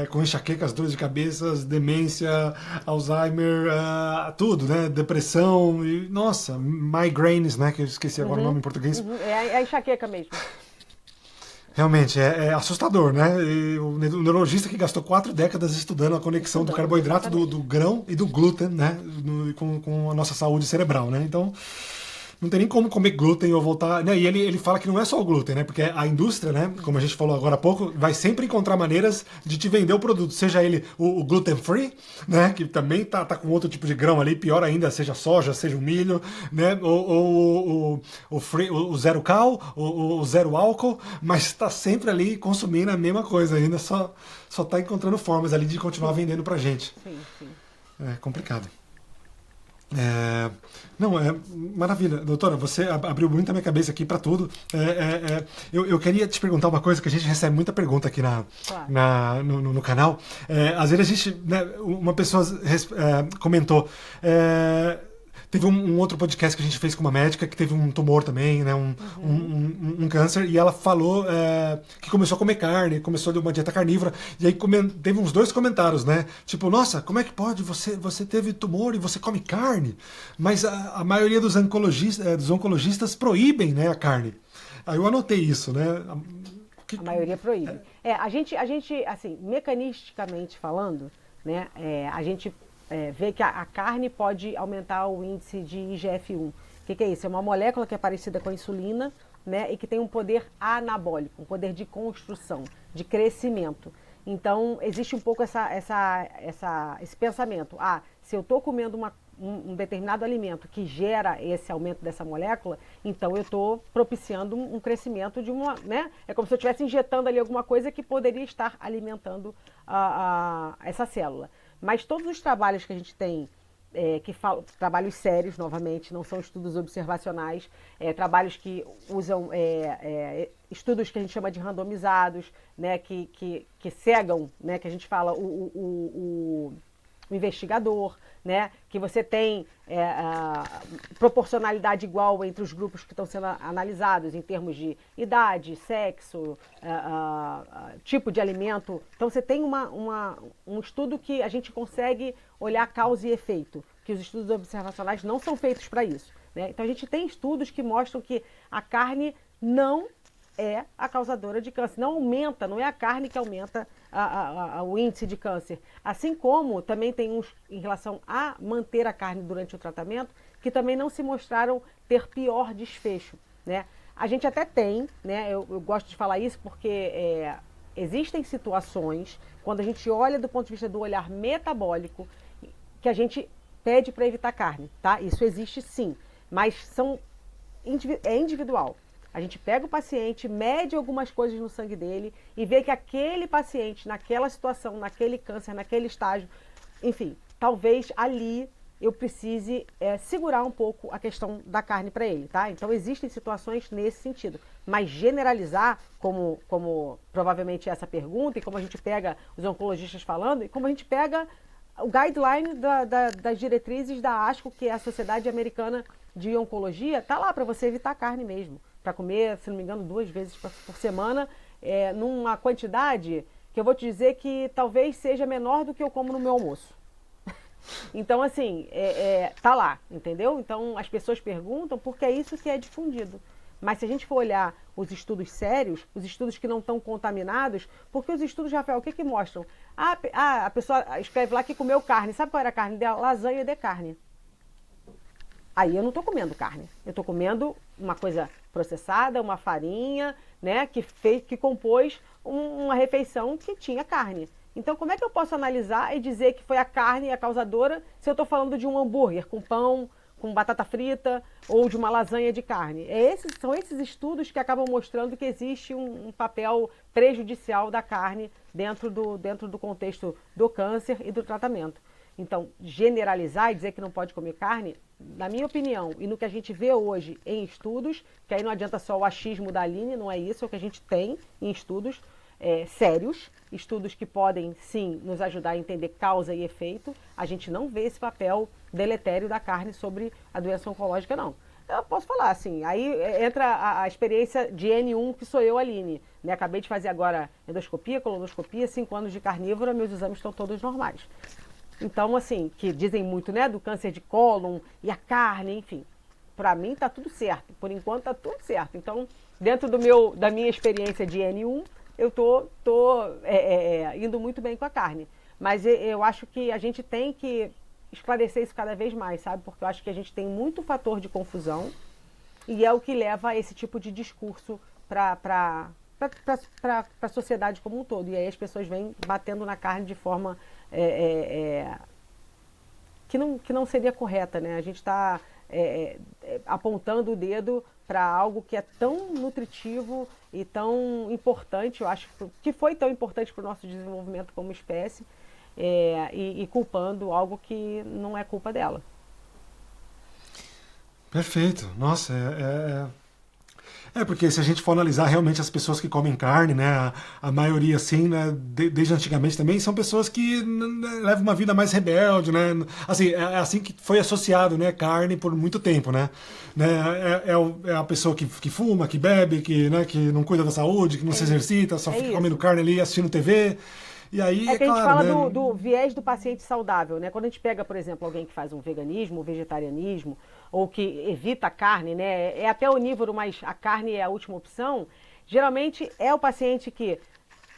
com enxaquecas, dores de cabeça, demência, Alzheimer, tudo, né? Depressão, e, nossa, migraines, né? Que eu esqueci agora o nome em português. É a enxaqueca mesmo. Realmente, é assustador, né? E o neurologista que gastou 4 décadas estudando a conexão do carboidrato, do grão e do glúten, né? Com a nossa saúde cerebral, né? Então, não tem nem como comer glúten ou voltar, né? E ele fala que não é só o glúten, né? Porque a indústria, né? Como a gente falou agora há pouco, vai sempre encontrar maneiras de te vender o produto, seja ele o gluten free, né? Que também tá com outro tipo de grão ali, pior ainda, seja soja, seja o milho, né? Ou o free, o zero cal, o zero álcool, mas está sempre ali consumindo a mesma coisa ainda, só tá encontrando formas ali de continuar vendendo pra gente. Sim, sim. É complicado. Não, maravilha. Doutora, você abriu muito a minha cabeça aqui para tudo. Eu queria te perguntar uma coisa, que a gente recebe muita pergunta aqui Claro. no canal. Às vezes a gente, né, uma pessoa comentou, teve um outro podcast que a gente fez com uma médica que teve um tumor também, né, um câncer, e ela falou que começou a comer carne, começou de uma dieta carnívora, e aí teve uns 2 comentários, né? Tipo, nossa, como é que pode? Você teve tumor e você come carne? Mas a maioria dos oncologistas proíbem, né, a carne. Aí eu anotei isso, né? A maioria proíbe. A gente, assim, mecanisticamente falando, né, a gente vê que a carne pode aumentar o índice de IGF-1. O que é isso? É uma molécula que é parecida com a insulina, né, e que tem um poder anabólico, um poder de construção, de crescimento. Então, existe um pouco esse pensamento. Se eu estou comendo um determinado alimento que gera esse aumento dessa molécula, então eu estou propiciando um crescimento de uma, né? É como se eu estivesse injetando ali alguma coisa que poderia estar alimentando essa célula. Mas todos os trabalhos que a gente tem, que falam, trabalhos sérios, novamente, não são estudos observacionais, trabalhos que usam estudos que a gente chama de randomizados, né, que cegam, né, que a gente fala o investigador, né, que você tem proporcionalidade igual entre os grupos que estão sendo analisados em termos de idade, sexo, tipo de alimento. Então você tem um estudo que a gente consegue olhar causa e efeito, que os estudos observacionais não são feitos para isso, né? Então a gente tem estudos que mostram que a carne não é a causadora de câncer. Não aumenta, não é a carne que aumenta o índice de câncer. Assim como também tem uns em relação a manter a carne durante o tratamento, que também não se mostraram ter pior desfecho, né? A gente até tem, né? Eu gosto de falar isso porque existem situações, quando a gente olha do ponto de vista do olhar metabólico, que a gente pede para evitar carne, tá? Isso existe sim, mas é individual. A gente pega o paciente, mede algumas coisas no sangue dele e vê que aquele paciente, naquela situação, naquele câncer, naquele estágio, enfim, talvez ali eu precise segurar um pouco a questão da carne para ele, tá? Então existem situações nesse sentido. Mas generalizar, como provavelmente essa pergunta, e como a gente pega os oncologistas falando, e como a gente pega o guideline das diretrizes da ASCO, que é a Sociedade Americana de Oncologia, tá lá para você evitar carne mesmo. Para comer, se não me engano, 2 vezes por semana, numa quantidade que eu vou te dizer que talvez seja menor do que eu como no meu almoço. Então, assim, tá lá, entendeu? Então, as pessoas perguntam porque é isso que é difundido. Mas se a gente for olhar os estudos sérios, os estudos que não estão contaminados, porque os estudos, Rafael, o que mostram? A pessoa escreve lá que comeu carne. Sabe qual era a carne dela? Lasanha de carne. Aí eu não estou comendo carne. Eu estou comendo uma coisa processada, uma farinha, né, que compôs uma refeição que tinha carne. Então, como é que eu posso analisar e dizer que foi a carne a causadora se eu estou falando de um hambúrguer com pão, com batata frita ou de uma lasanha de carne? São esses estudos que acabam mostrando que existe um papel prejudicial da carne dentro do contexto do câncer e do tratamento. Então, generalizar e dizer que não pode comer carne, na minha opinião, e no que a gente vê hoje em estudos, que aí não adianta só o achismo da Aline, não é isso, é o que a gente tem em estudos sérios, estudos que podem, sim, nos ajudar a entender causa e efeito, a gente não vê esse papel deletério da carne sobre a doença oncológica, não. Eu posso falar, assim, aí entra a experiência de N1, que sou eu, Aline, né? Acabei de fazer agora endoscopia, colonoscopia, 5 anos de carnívora, meus exames estão todos normais. Então, assim, que dizem muito, né, do câncer de cólon e a carne, enfim. Para mim tá tudo certo, por enquanto tá tudo certo. Então, dentro da minha experiência de N1, eu tô indo muito bem com a carne. Mas eu acho que a gente tem que esclarecer isso cada vez mais, sabe? Porque eu acho que a gente tem muito fator de confusão, e é o que leva a esse tipo de discurso para a sociedade como um todo. E aí as pessoas vêm batendo na carne de forma que não seria correta, né? A gente está apontando o dedo para algo que é tão nutritivo e tão importante, eu acho que foi tão importante para o nosso desenvolvimento como espécie, e culpando algo que não é culpa dela. Perfeito. Nossa, porque se a gente for analisar realmente as pessoas que comem carne, né, a maioria assim, né, desde antigamente também, são pessoas que levam uma vida mais rebelde, né, assim, é assim que foi associado, né, carne por muito tempo, né, é a pessoa que fuma, que bebe, né, que não cuida da saúde, que não se exercita, só fica comendo carne ali, assistindo TV. E aí, que a gente claro, fala né, do viés do paciente saudável, né? Quando a gente pega, por exemplo, alguém que faz um veganismo, um vegetarianismo, ou que evita a carne, né? É até onívoro, mas a carne é a última opção. Geralmente é o paciente que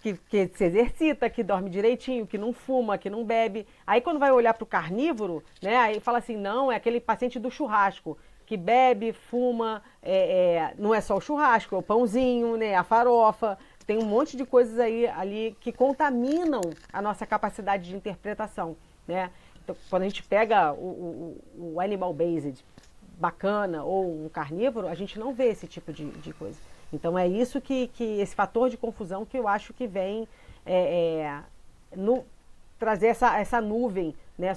se exercita, que dorme direitinho, que não fuma, que não bebe. Aí quando vai olhar para o carnívoro, né? Aí fala assim, não, é aquele paciente do churrasco, que bebe, fuma, não é só o churrasco, é o pãozinho, né? A farofa. Tem um monte de coisas ali que contaminam a nossa capacidade de interpretação, né? Então, quando a gente pega o animal-based bacana ou um carnívoro, a gente não vê esse tipo de coisa. Então, é isso que esse fator de confusão que eu acho que vem trazer essa nuvem, né,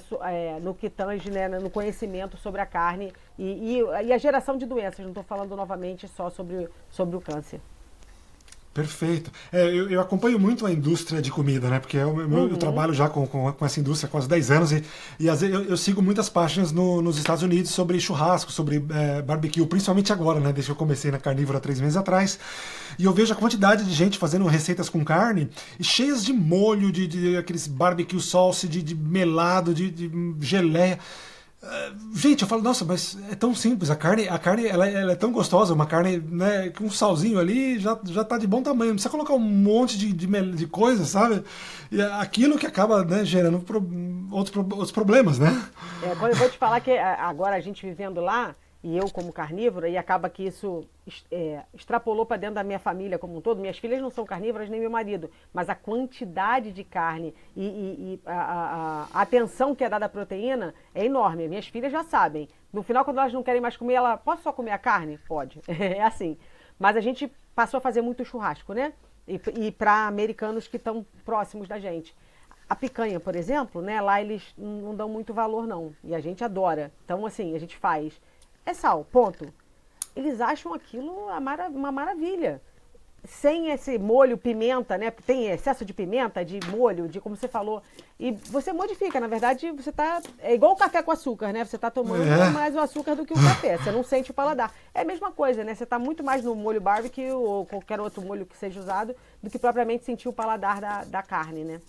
no que tange, né, no conhecimento sobre a carne e a geração de doenças. Não estou falando novamente só sobre o câncer. Perfeito. Eu acompanho muito a indústria de comida, né? Porque eu trabalho já com essa indústria há quase 10 anos e às vezes eu sigo muitas páginas nos Estados Unidos sobre churrasco, sobre barbecue, principalmente agora, né? Desde que eu comecei na Carnívora 3 meses atrás. E eu vejo a quantidade de gente fazendo receitas com carne e cheias de molho, de aqueles barbecue sauce, de melado, de geleia. Gente, eu falo, nossa, mas é tão simples, a carne ela é tão gostosa, uma carne, né, com um salzinho ali já tá de bom tamanho, não precisa colocar um monte de coisa, sabe? E é aquilo que acaba, né, gerando outros problemas, né? Quando eu vou te falar que agora a gente vivendo lá, e eu como carnívora, e acaba que isso extrapolou para dentro da minha família como um todo. Minhas filhas não são carnívoras, nem meu marido, mas a quantidade de carne e a atenção que é dada à proteína é enorme. Minhas filhas já sabem. No final, quando elas não querem mais comer, posso só comer a carne? Pode. É assim. Mas a gente passou a fazer muito churrasco, né? E para americanos que estão próximos da gente. A picanha, por exemplo, né? Lá eles não dão muito valor, não. E a gente adora. Então, assim, a gente faz. É sal, ponto. Eles acham aquilo uma maravilha. Sem esse molho, pimenta, né? Tem excesso de pimenta, de molho, de como você falou. E você modifica, na verdade, você tá. É igual o café com açúcar, né? Você tá tomando mais o açúcar do que o café. Você não sente o paladar. É a mesma coisa, né? Você tá muito mais no molho barbecue ou qualquer outro molho que seja usado do que propriamente sentir o paladar da carne, né?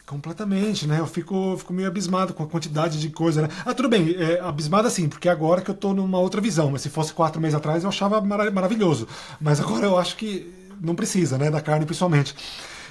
Completamente, né? Eu fico meio abismado com a quantidade de coisa, né? Tudo bem, abismado assim, porque agora que eu tô numa outra visão, mas se fosse 4 meses atrás eu achava maravilhoso. Mas agora eu acho que não precisa, né? Da carne principalmente.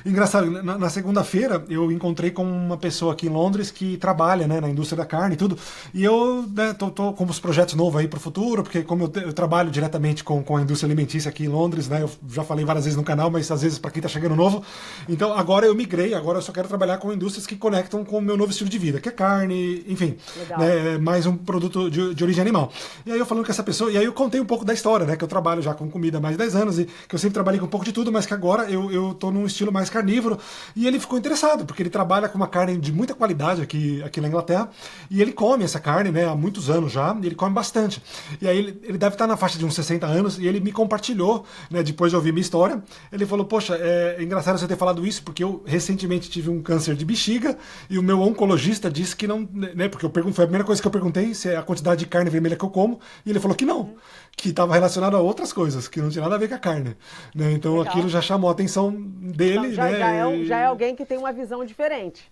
Engraçado, na segunda-feira eu encontrei com uma pessoa aqui em Londres que trabalha, né, na indústria da carne e tudo. E eu, né, tô com os projetos novos aí para o futuro, porque como eu trabalho diretamente com a indústria alimentícia aqui em Londres, né, eu já falei várias vezes no canal, mas às vezes para quem tá chegando novo. Então agora eu migrei, agora eu só quero trabalhar com indústrias que conectam com o meu novo estilo de vida, que é carne, enfim, né, mais um produto de origem animal. E aí eu falando com essa pessoa, e aí eu contei um pouco da história, né, que eu trabalho já com comida há mais de 10 anos e que eu sempre trabalhei com um pouco de tudo, mas que agora eu tô num estilo mais carnívoro, e ele ficou interessado, porque ele trabalha com uma carne de muita qualidade aqui na Inglaterra, e ele come essa carne, né, há muitos anos já, e ele come bastante. E aí ele deve estar na faixa de uns 60 anos, e ele me compartilhou, né, depois de ouvir minha história, ele falou, poxa, é engraçado você ter falado isso, porque eu recentemente tive um câncer de bexiga, e o meu oncologista disse que não, né, porque foi a primeira coisa que eu perguntei, se é a quantidade de carne vermelha que eu como, e ele falou que não, que estava relacionado a outras coisas, que não tinha nada a ver com a carne, né, então aquilo já chamou a atenção dele, então, né, já é alguém que tem uma visão diferente.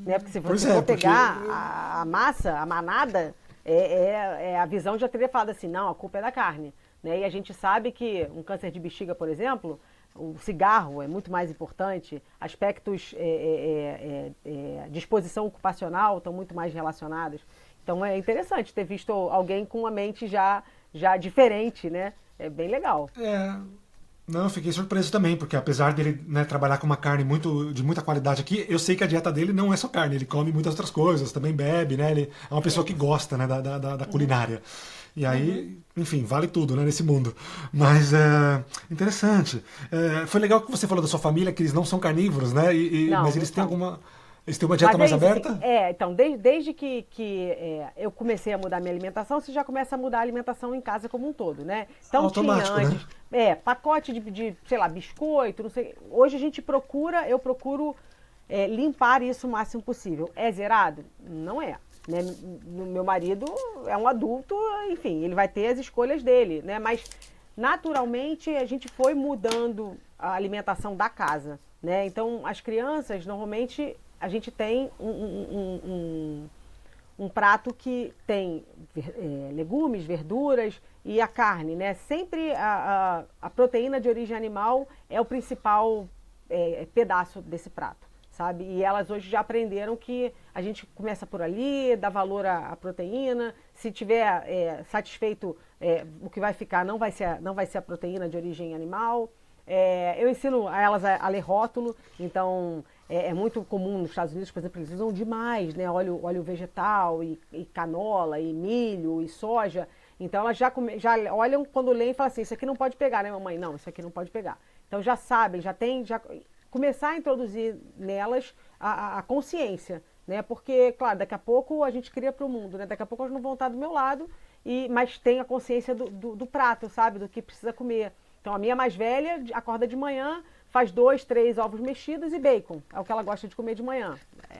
Né? Porque se você for pegar a massa, a manada, a visão já teria falado assim, não, a culpa é da carne. Né? E a gente sabe que um câncer de bexiga, por exemplo, o cigarro é muito mais importante, aspectos de exposição ocupacional estão muito mais relacionados. Então é interessante ter visto alguém com a mente já já diferente, né? É bem legal. Não, eu fiquei surpreso também, porque apesar dele, né, trabalhar com uma carne de muita qualidade aqui, eu sei que a dieta dele não é só carne, ele come muitas outras coisas, também bebe, né? Ele é uma pessoa que gosta, né, da culinária. E aí, enfim, vale tudo, né, nesse mundo. Mas interessante. Foi legal que você falou da sua família, que eles não são carnívoros, né? Não, mas não eles têm são. Eles têm uma dieta mais Mas é isso, aberta? assim, então, desde que eu comecei a mudar minha alimentação, você já começa a mudar a alimentação em casa como um todo, né? Então tinha Automático, antes, né? pacote sei lá, biscoito, não sei. Hoje eu procuro limpar isso o máximo possível. É zerado? Não é. Né? Meu marido é um adulto, enfim, ele vai ter as escolhas dele, né? Mas naturalmente a gente foi mudando a alimentação da casa, né? Então as crianças normalmente a gente tem um prato que tem legumes, verduras e a carne, né? Sempre a proteína de origem animal é o principal pedaço desse prato, sabe? E elas hoje já aprenderam que a gente começa por ali, dá valor à proteína. Se tiver satisfeito, o que vai ficar não vai ser a proteína de origem animal. Eu ensino a elas a ler rótulo, então é muito comum nos Estados Unidos, por exemplo, eles usam demais, né, óleo vegetal e canola e milho e soja. Então elas já olham quando leem e falam assim, isso aqui não pode pegar, né, mamãe? Não, isso aqui não pode pegar. Então já sabem, começar a introduzir nelas a consciência, né? Porque, claro, daqui a pouco a gente cria para o mundo, né? Daqui a pouco elas não vão estar do meu lado, mas tem a consciência do prato, sabe? Do que precisa comer. Então a minha mais velha acorda de manhã, faz 2, 3 ovos mexidos e bacon. É o que ela gosta de comer de manhã.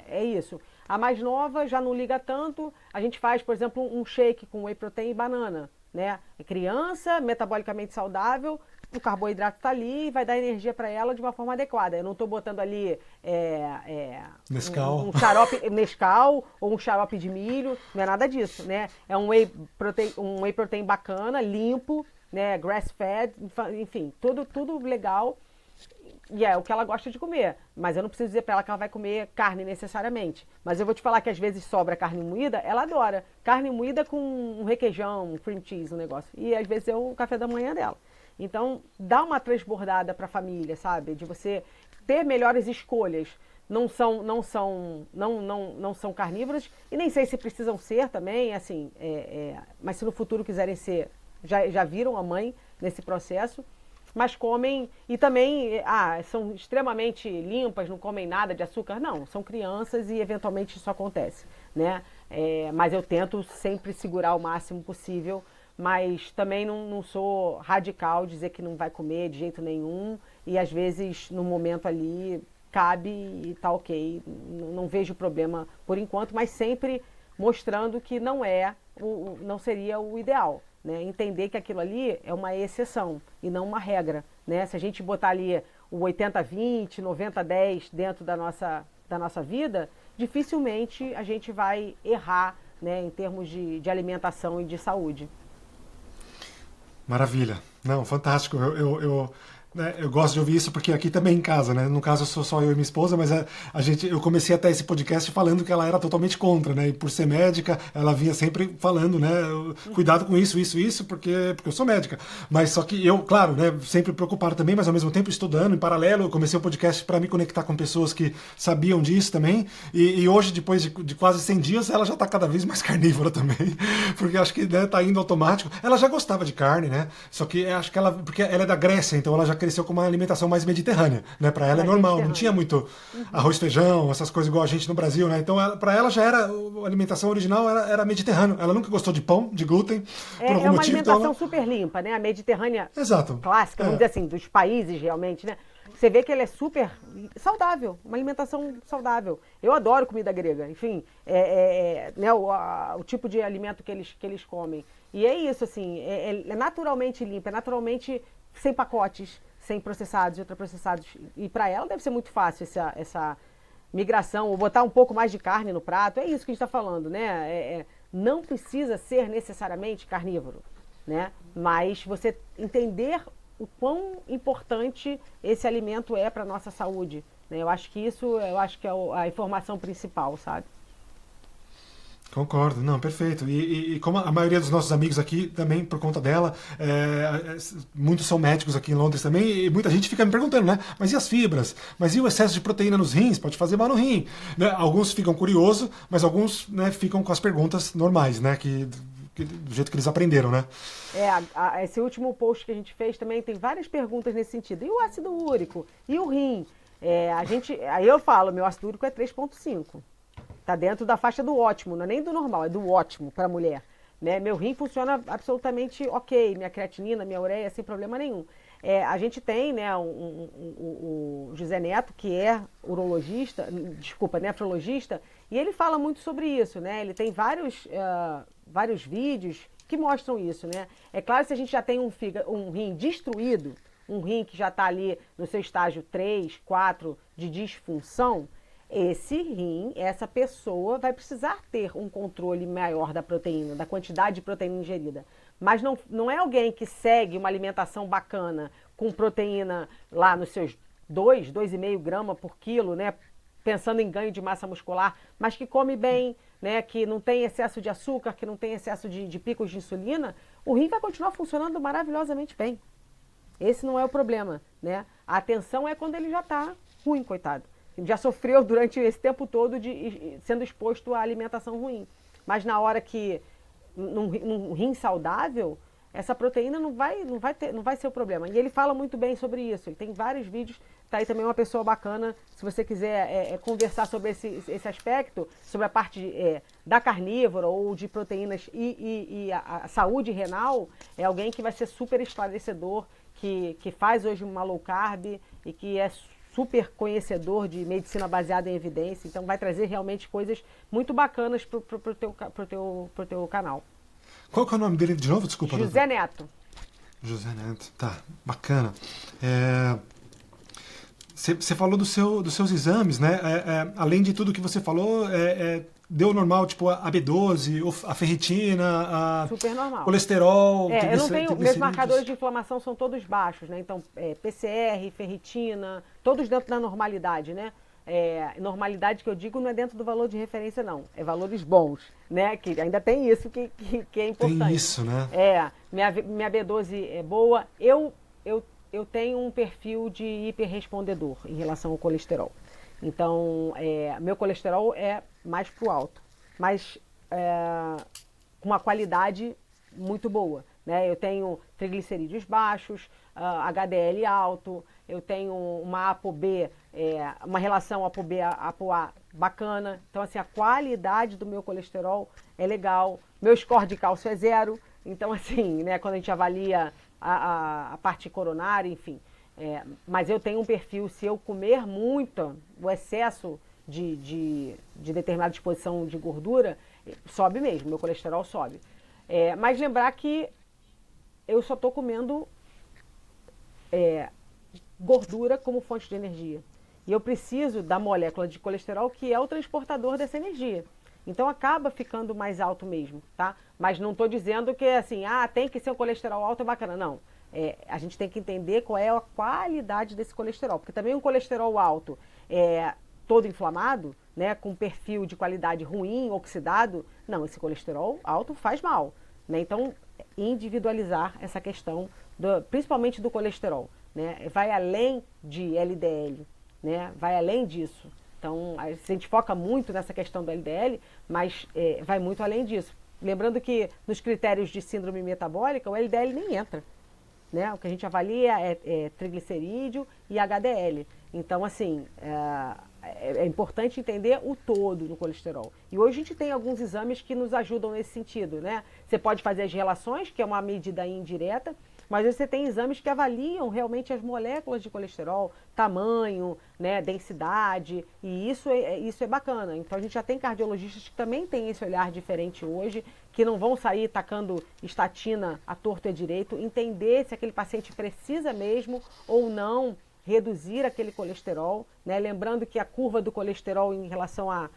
É isso. A mais nova já não liga tanto. A gente faz, por exemplo, um shake com whey protein e banana, né? É criança, metabolicamente saudável, o carboidrato está ali e vai dar energia para ela de uma forma adequada. Eu não estou botando ali Nescau. um xarope Nescau ou um xarope de milho, não é nada disso, né? É um whey protein bacana, limpo, né? Grass fed, enfim, tudo legal. E é o que ela gosta de comer. Mas eu não preciso dizer para ela que ela vai comer carne necessariamente. Mas eu vou te falar que às vezes sobra carne moída, ela adora. Carne moída com um requeijão, um cream cheese, um negócio. E às vezes é o café da manhã dela. Então, dá uma transbordada para a família, sabe? De você ter melhores escolhas. Não são carnívoros e nem sei se precisam ser também, assim. Mas se no futuro quiserem ser, já viram a mãe nesse processo. Mas comem e também são extremamente limpas, não comem nada de açúcar. Não, são crianças e eventualmente isso acontece, né? Mas eu tento sempre segurar o máximo possível, mas também não sou radical dizer que não vai comer de jeito nenhum e às vezes no momento ali cabe e tá ok. Não vejo problema por enquanto, mas sempre mostrando que não seria o ideal. Né? Entender que aquilo ali é uma exceção e não uma regra. Né? Se a gente botar ali o 80-20, 90-10 dentro da nossa vida, dificilmente a gente vai errar, né, em termos de alimentação e de saúde. Maravilha. Não, fantástico. Eu gosto de ouvir isso porque aqui também em casa, né? No caso, sou só eu e minha esposa, mas eu comecei até esse podcast falando que ela era totalmente contra, né? E por ser médica, ela vinha sempre falando, né? Cuidado com isso, porque eu sou médica. Mas só que eu, claro, né? Sempre preocupado também, mas ao mesmo tempo estudando, em paralelo, eu comecei o podcast para me conectar com pessoas que sabiam disso também. E hoje, depois de quase 100 dias, ela já está cada vez mais carnívora também, porque acho que, né, tá indo automático. Ela já gostava de carne, né? Só que acho que porque ela é da Grécia, então ela já cresceu com uma alimentação mais mediterrânea, né? Para ela é normal, não tinha muito arroz, feijão, essas coisas igual a gente no Brasil, né? Então para ela já era a alimentação original era mediterrânea. Ela nunca gostou de pão, de glúten, por algum uma motivo. Alimentação super limpa, né? A mediterrânea Exato. Clássica, vamos dizer assim, dos países realmente, né? Você vê que ela é super saudável, uma alimentação saudável. Eu adoro comida grega, enfim, né, o tipo de alimento que eles comem. E é isso, assim, é naturalmente limpa, é naturalmente sem pacotes, sem processados e ultraprocessados. E para ela deve ser muito fácil essa migração, ou botar um pouco mais de carne no prato. É isso que a gente está falando, né? Não precisa ser necessariamente carnívoro, né? Mas você entender o quão importante esse alimento é para a nossa saúde, né? Eu acho que é a informação principal, sabe? Concordo, não, perfeito. E como a maioria dos nossos amigos aqui também, por conta dela, muitos são médicos aqui em Londres também, e muita gente fica me perguntando, né? Mas e as fibras? Mas e o excesso de proteína nos rins? Pode fazer mal no rim? Né? Alguns ficam curiosos, mas alguns, né, ficam com as perguntas normais, né? Do jeito que eles aprenderam, né? Esse último post que a gente fez também tem várias perguntas nesse sentido. E o ácido úrico? E o rim? Aí eu falo, meu ácido úrico é 3,5. Está dentro da faixa do ótimo, não é nem do normal, é do ótimo para a mulher. Né? Meu rim funciona absolutamente ok, minha creatinina, minha ureia, sem problema nenhum. A gente tem, né, o José Neto, que é urologista, desculpa, nefrologista, e ele fala muito sobre isso, né? Ele tem vários vídeos que mostram isso, né? É claro que se a gente já tem um rim destruído, um rim que já está ali no seu estágio 3, 4 de disfunção, esse rim, essa pessoa vai precisar ter um controle maior da proteína, da quantidade de proteína ingerida. Mas não é alguém que segue uma alimentação bacana com proteína lá nos seus 2,5 gramas por quilo, né? Pensando em ganho de massa muscular, mas que come bem, né? Que não tem excesso de açúcar, que não tem excesso de picos de insulina, o rim vai continuar funcionando maravilhosamente bem. Esse não é o problema, né? A atenção é quando ele já está ruim, coitado. Já sofreu durante esse tempo todo sendo exposto à alimentação ruim. Mas na hora que, num rim saudável, essa proteína não vai ser o problema. E ele fala muito bem sobre isso. Ele tem vários vídeos. Está aí também uma pessoa bacana, se você quiser conversar sobre esse aspecto, sobre a parte da carnívora ou de proteínas e a saúde renal, é alguém que vai ser super esclarecedor, que faz hoje uma low carb e que é super conhecedor de medicina baseada em evidência, então vai trazer realmente coisas muito bacanas pro teu canal. Qual que é o nome dele de novo? Desculpa. José Neto. José Neto, tá, bacana. Você falou dos seus exames, né? Além de tudo que você falou, deu normal, tipo a B12, a ferritina, super normal. Colesterol, eu não tenho, meus marcadores de inflamação são todos baixos, né? Então, PCR, ferritina, todos dentro da normalidade, né? Normalidade que eu digo não é dentro do valor de referência, não. É valores bons, né? Que ainda tem isso que é importante. Tem isso, né? Minha B12 é boa. Eu tenho um perfil de hiperrespondedor em relação ao colesterol. Então, meu colesterol é mais pro alto, mas com uma qualidade muito boa. Né? Eu tenho triglicerídeos baixos, HDL alto, eu tenho uma ApoB, uma relação ApoB-ApoA bacana. Então, assim, a qualidade do meu colesterol é legal. Meu score de cálcio é 0. Então, assim, né, quando a gente avalia a parte coronária, enfim. Mas eu tenho um perfil, se eu comer muito, o excesso de determinada exposição de gordura, sobe mesmo, meu colesterol sobe. Mas lembrar que eu só estou comendo gordura como fonte de energia. E eu preciso da molécula de colesterol, que é o transportador dessa energia. Então acaba ficando mais alto mesmo, tá? Mas não estou dizendo que assim, tem que ser um colesterol alto, é bacana. Não. A gente tem que entender qual é a qualidade desse colesterol. Porque também um colesterol alto, todo inflamado, né, com perfil de qualidade ruim, oxidado, não, esse colesterol alto faz mal. Né? Então, individualizar essa questão, principalmente do colesterol. Né? Vai além de LDL, né? Vai além disso. Então, a gente foca muito nessa questão do LDL, mas vai muito além disso. Lembrando que nos critérios de síndrome metabólica, o LDL nem entra. Né? O que a gente avalia é triglicerídeo e HDL. Então, assim, é importante entender o todo no colesterol. E hoje a gente tem alguns exames que nos ajudam nesse sentido. Né? Você pode fazer as relações, que é uma medida indireta, mas você tem exames que avaliam realmente as moléculas de colesterol, tamanho, né, densidade, e isso é bacana. Então a gente já tem cardiologistas que também têm esse olhar diferente hoje, que não vão sair tacando estatina à torto e à direito, entender se aquele paciente precisa mesmo ou não reduzir aquele colesterol, né? Lembrando que a curva do colesterol em relação a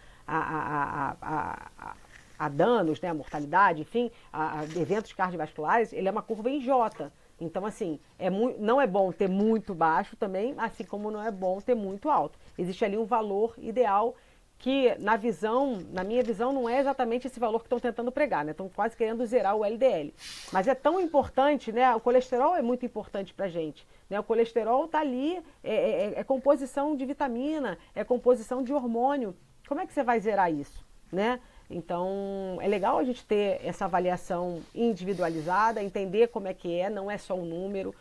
danos, né, a mortalidade, enfim, a eventos cardiovasculares, ele é uma curva em J. Então, assim, não é bom ter muito baixo também, assim como não é bom ter muito alto. Existe ali um valor ideal que na minha visão, não é exatamente esse valor que estão tentando pregar, né? Estão quase querendo zerar o LDL. Mas é tão importante, né? O colesterol é muito importante para a gente. Né? O colesterol está ali, é composição de vitamina, é composição de hormônio. Como é que você vai zerar isso, né? Então, é legal a gente ter essa avaliação individualizada, entender como é que é, não é só um número.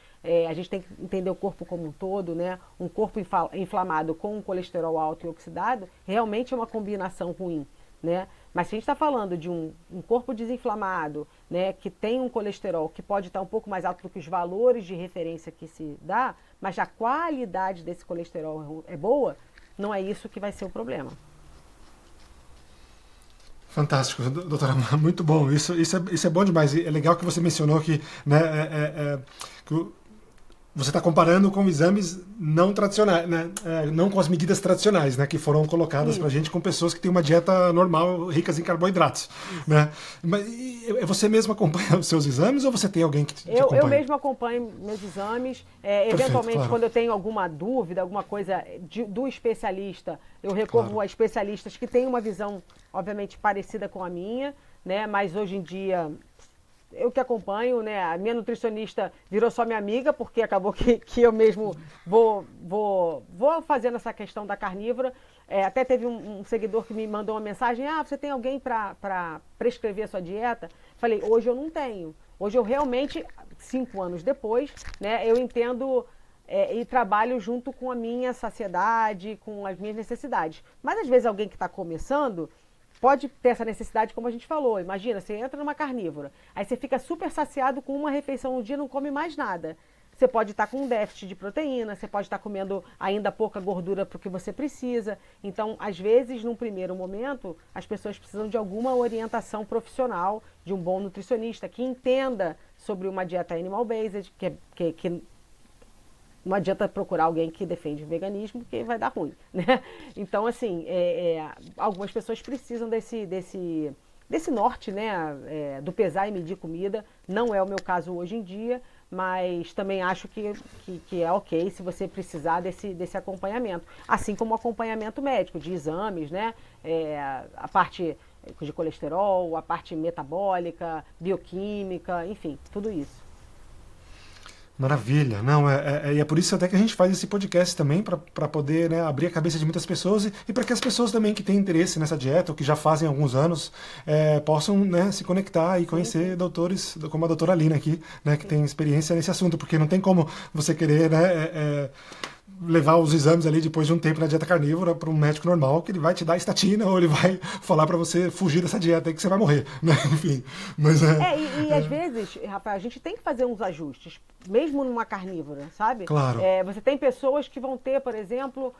A gente tem que entender o corpo como um todo, né? Um corpo inflamado com um colesterol alto e oxidado realmente é uma combinação ruim, né? Mas se a gente está falando de um corpo desinflamado, né, que tem um colesterol que pode estar um pouco mais alto do que os valores de referência que se dá, mas a qualidade desse colesterol é boa, não é isso que vai ser o problema. Fantástico, doutora, muito bom. Isso é bom demais. É legal que você mencionou que, né, que você está comparando com exames não tradicionais, né, não com as medidas tradicionais, né, que foram colocadas para a gente com pessoas que têm uma dieta normal, ricas em carboidratos. Né? Mas você mesmo acompanha os seus exames ou você tem alguém que te acompanha? Eu mesmo acompanho meus exames. Eventualmente, claro, quando eu tenho alguma dúvida, alguma coisa do especialista, eu recorro a especialistas que têm uma visão, obviamente, parecida com a minha, né? Mas hoje em dia eu que acompanho, né? A minha nutricionista virou só minha amiga, porque acabou que eu mesmo vou fazendo essa questão da carnívora. Até teve um seguidor que me mandou uma mensagem: você tem alguém para prescrever a sua dieta? Falei, hoje eu não tenho. Hoje eu realmente, 5 anos depois, né, eu entendo e trabalho junto com a minha saciedade, com as minhas necessidades. Mas às vezes alguém que está começando pode ter essa necessidade, como a gente falou. Imagina, você entra numa carnívora, aí você fica super saciado com uma refeição no dia, não come mais nada. Você pode estar com um déficit de proteína, você pode estar comendo ainda pouca gordura para o que você precisa. Então, às vezes, num primeiro momento, as pessoas precisam de alguma orientação profissional, de um bom nutricionista que entenda sobre uma dieta animal-based, que não adianta procurar alguém que defende o veganismo, que vai dar ruim, né? Então, assim, algumas pessoas precisam desse norte, né? Do pesar e medir comida. Não é o meu caso hoje em dia, mas também acho que é ok se você precisar desse acompanhamento. Assim como o acompanhamento médico, de exames, né? A parte de colesterol, a parte metabólica, bioquímica, enfim, tudo isso. Maravilha, não, e é por isso até que a gente faz esse podcast também, para poder, né, abrir a cabeça de muitas pessoas e para que as pessoas também que têm interesse nessa dieta, ou que já fazem há alguns anos, possam, né, se conectar e conhecer doutores, como a doutora Alina aqui, né, que tem experiência nesse assunto, porque não tem como você querer, né, levar os exames ali depois de um tempo na dieta carnívora para um médico normal, que ele vai te dar estatina ou ele vai falar para você fugir dessa dieta aí que você vai morrer, né? Enfim, mas às vezes, Rafael, a gente tem que fazer uns ajustes, mesmo numa carnívora, sabe? Claro. Você tem pessoas que vão ter, por exemplo,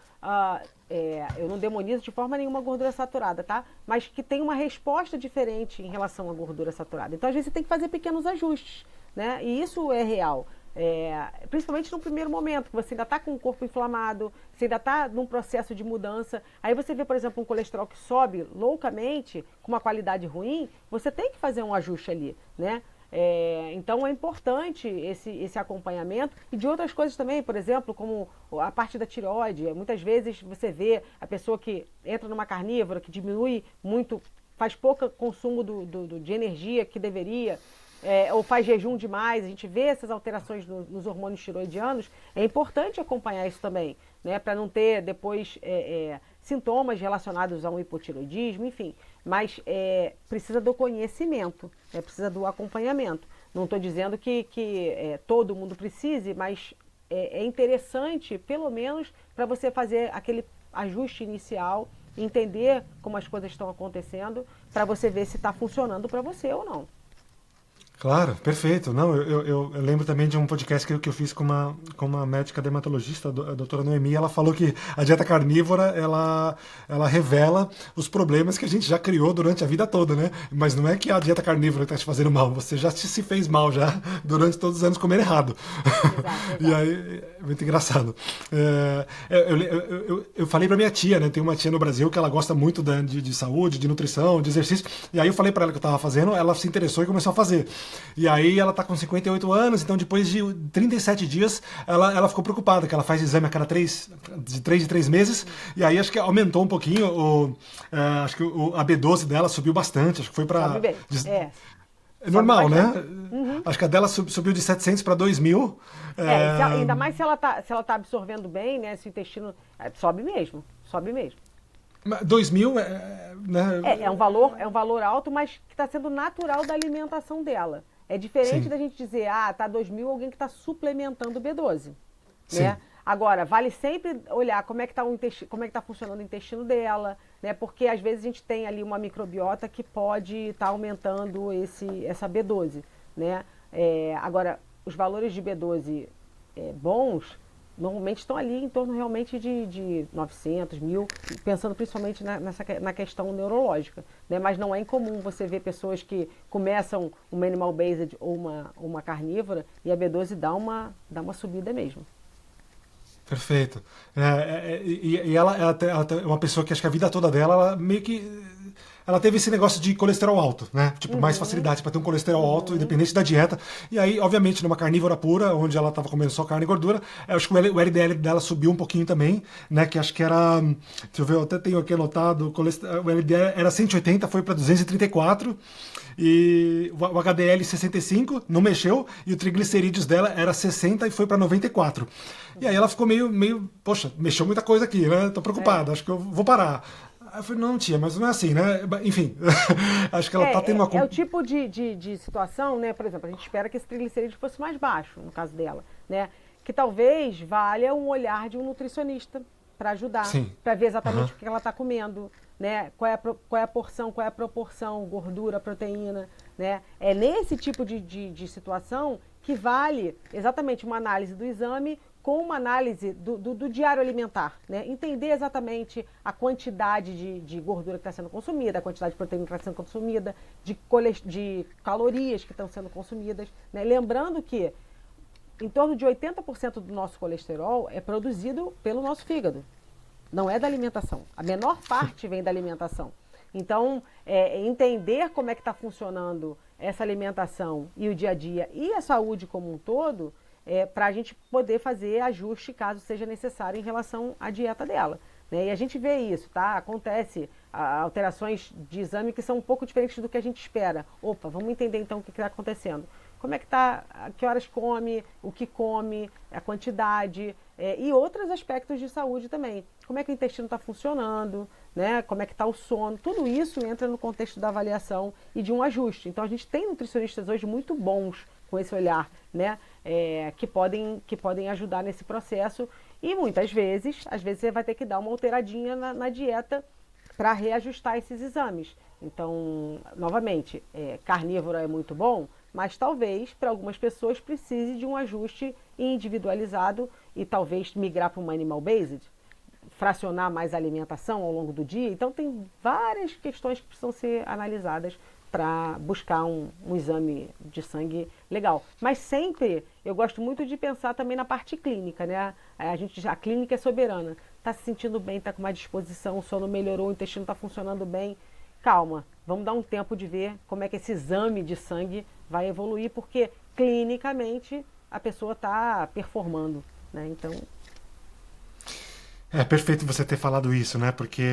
eu não demonizo de forma nenhuma a gordura saturada, tá? Mas que tem uma resposta diferente em relação à gordura saturada. Então, às vezes, você tem que fazer pequenos ajustes, né? E isso é real. Principalmente no primeiro momento, que você ainda está com o corpo inflamado, você ainda está num processo de mudança. Aí você vê, por exemplo, um colesterol que sobe loucamente, com uma qualidade ruim, você tem que fazer um ajuste ali, né? Então é importante esse acompanhamento e de outras coisas também, por exemplo, como a parte da tireoide. Muitas vezes você vê a pessoa que entra numa carnívora, que diminui muito, faz pouco consumo de energia que deveria, ou faz jejum demais, a gente vê essas alterações nos hormônios tiroidianos. É importante acompanhar isso também, né, para não ter depois sintomas relacionados a um hipotiroidismo, enfim. Mas precisa do conhecimento, precisa do acompanhamento. Não estou dizendo que todo mundo precise, mas é interessante, pelo menos, para você fazer aquele ajuste inicial, entender como as coisas estão acontecendo, para você ver se está funcionando para você ou não. Claro, perfeito. Não, eu lembro também de um podcast que eu fiz com uma médica dermatologista, a doutora Noemi. Ela falou que a dieta carnívora, ela revela os problemas que a gente já criou durante a vida toda, né? Mas não é que a dieta carnívora está te fazendo mal, você já se fez mal já durante todos os anos comendo errado. Exato. E aí, é muito engraçado. Eu falei para minha tia, né? Tem uma tia no Brasil que ela gosta muito de saúde, de nutrição, de exercício. E aí eu falei para ela que eu estava fazendo, ela se interessou e começou a fazer. E aí ela tá com 58 anos, então depois de 37 dias ela ficou preocupada, que ela faz exame a cada de 3 meses, e aí acho que aumentou um pouquinho, acho que a B12 dela subiu bastante, acho que foi para... Sobe bem, É normal, né? Uhum. Acho que a dela subiu de 700 para 2.000. Ainda mais se ela tá absorvendo bem, né? Se o intestino sobe mesmo. 2.000, né? É um valor alto, mas que está sendo natural da alimentação dela. É diferente da gente dizer, tá 2.000, alguém que está suplementando B12, né? Agora, vale sempre olhar como é que está funcionando o intestino dela, né? Porque às vezes a gente tem ali uma microbiota que pode estar aumentando essa B12, né? Agora, os valores de B12 bons normalmente estão ali em torno realmente de 900, 1.000, pensando principalmente na questão neurológica, né? Mas não é incomum você ver pessoas que começam uma animal based ou uma carnívora e a B12 dá uma subida mesmo. Perfeito. E ela é uma pessoa que acho que a vida toda dela, ela meio que... Ela teve esse negócio de colesterol alto, né? Tipo, mais facilidade para ter um colesterol alto, independente da dieta. E aí, obviamente, numa carnívora pura, onde ela estava comendo só carne e gordura, acho que o LDL dela subiu um pouquinho também, né? Que acho que era... Deixa eu ver, eu até tenho aqui anotado, o LDL era 180, foi para 234. E o HDL 65, não mexeu, e o triglicerídeos dela era 60 e foi para 94. E aí ela ficou meio, poxa, mexeu muita coisa aqui, né? Tô preocupada, acho que eu vou parar. Aí eu falei, não, tia, mas não é assim, né? Enfim, acho que ela tá tendo uma... É o tipo de situação, né? Por exemplo, a gente espera que esse triglicerídeo fosse mais baixo, no caso dela, né? Que talvez valha um olhar de um nutricionista para ajudar, para ver exatamente o que ela está comendo, né? Qual é a porção, qual é a proporção, gordura, proteína, né? É nesse tipo de situação que vale exatamente uma análise do exame com uma análise do diário alimentar, né? Entender exatamente a quantidade de gordura que está sendo consumida, a quantidade de proteína que está sendo consumida, de calorias que estão sendo consumidas, né? Lembrando que em torno de 80% do nosso colesterol é produzido pelo nosso fígado. Não é da alimentação. A menor parte vem da alimentação. Então, entender como é que está funcionando essa alimentação e o dia a dia e a saúde como um todo, para a gente poder fazer ajuste caso seja necessário em relação à dieta dela, né? E a gente vê isso, tá? Acontece alterações de exame que são um pouco diferentes do que a gente espera. Opa, vamos entender então o que está acontecendo. Como é que está, a que horas come, o que come, a quantidade, e outros aspectos de saúde também. Como é que o intestino está funcionando, né? Como é que está o sono. Tudo isso entra no contexto da avaliação e de um ajuste. Então a gente tem nutricionistas hoje muito bons com esse olhar, né? Que podem ajudar nesse processo. E muitas vezes, às vezes você vai ter que dar uma alteradinha na dieta para reajustar esses exames. Então, novamente, carnívoro é muito bom, mas talvez para algumas pessoas precise de um ajuste individualizado e talvez migrar para uma animal based, fracionar mais a alimentação ao longo do dia. Então tem várias questões que precisam ser analisadas para buscar um exame de sangue legal. Mas sempre eu gosto muito de pensar também na parte clínica, né? A clínica é soberana. Está se sentindo bem, está com uma disposição, o sono melhorou, o intestino está funcionando bem. Calma, vamos dar um tempo de ver como é que esse exame de sangue vai evoluir, porque clinicamente a pessoa está performando, né? Então... É perfeito você ter falado isso, né? Porque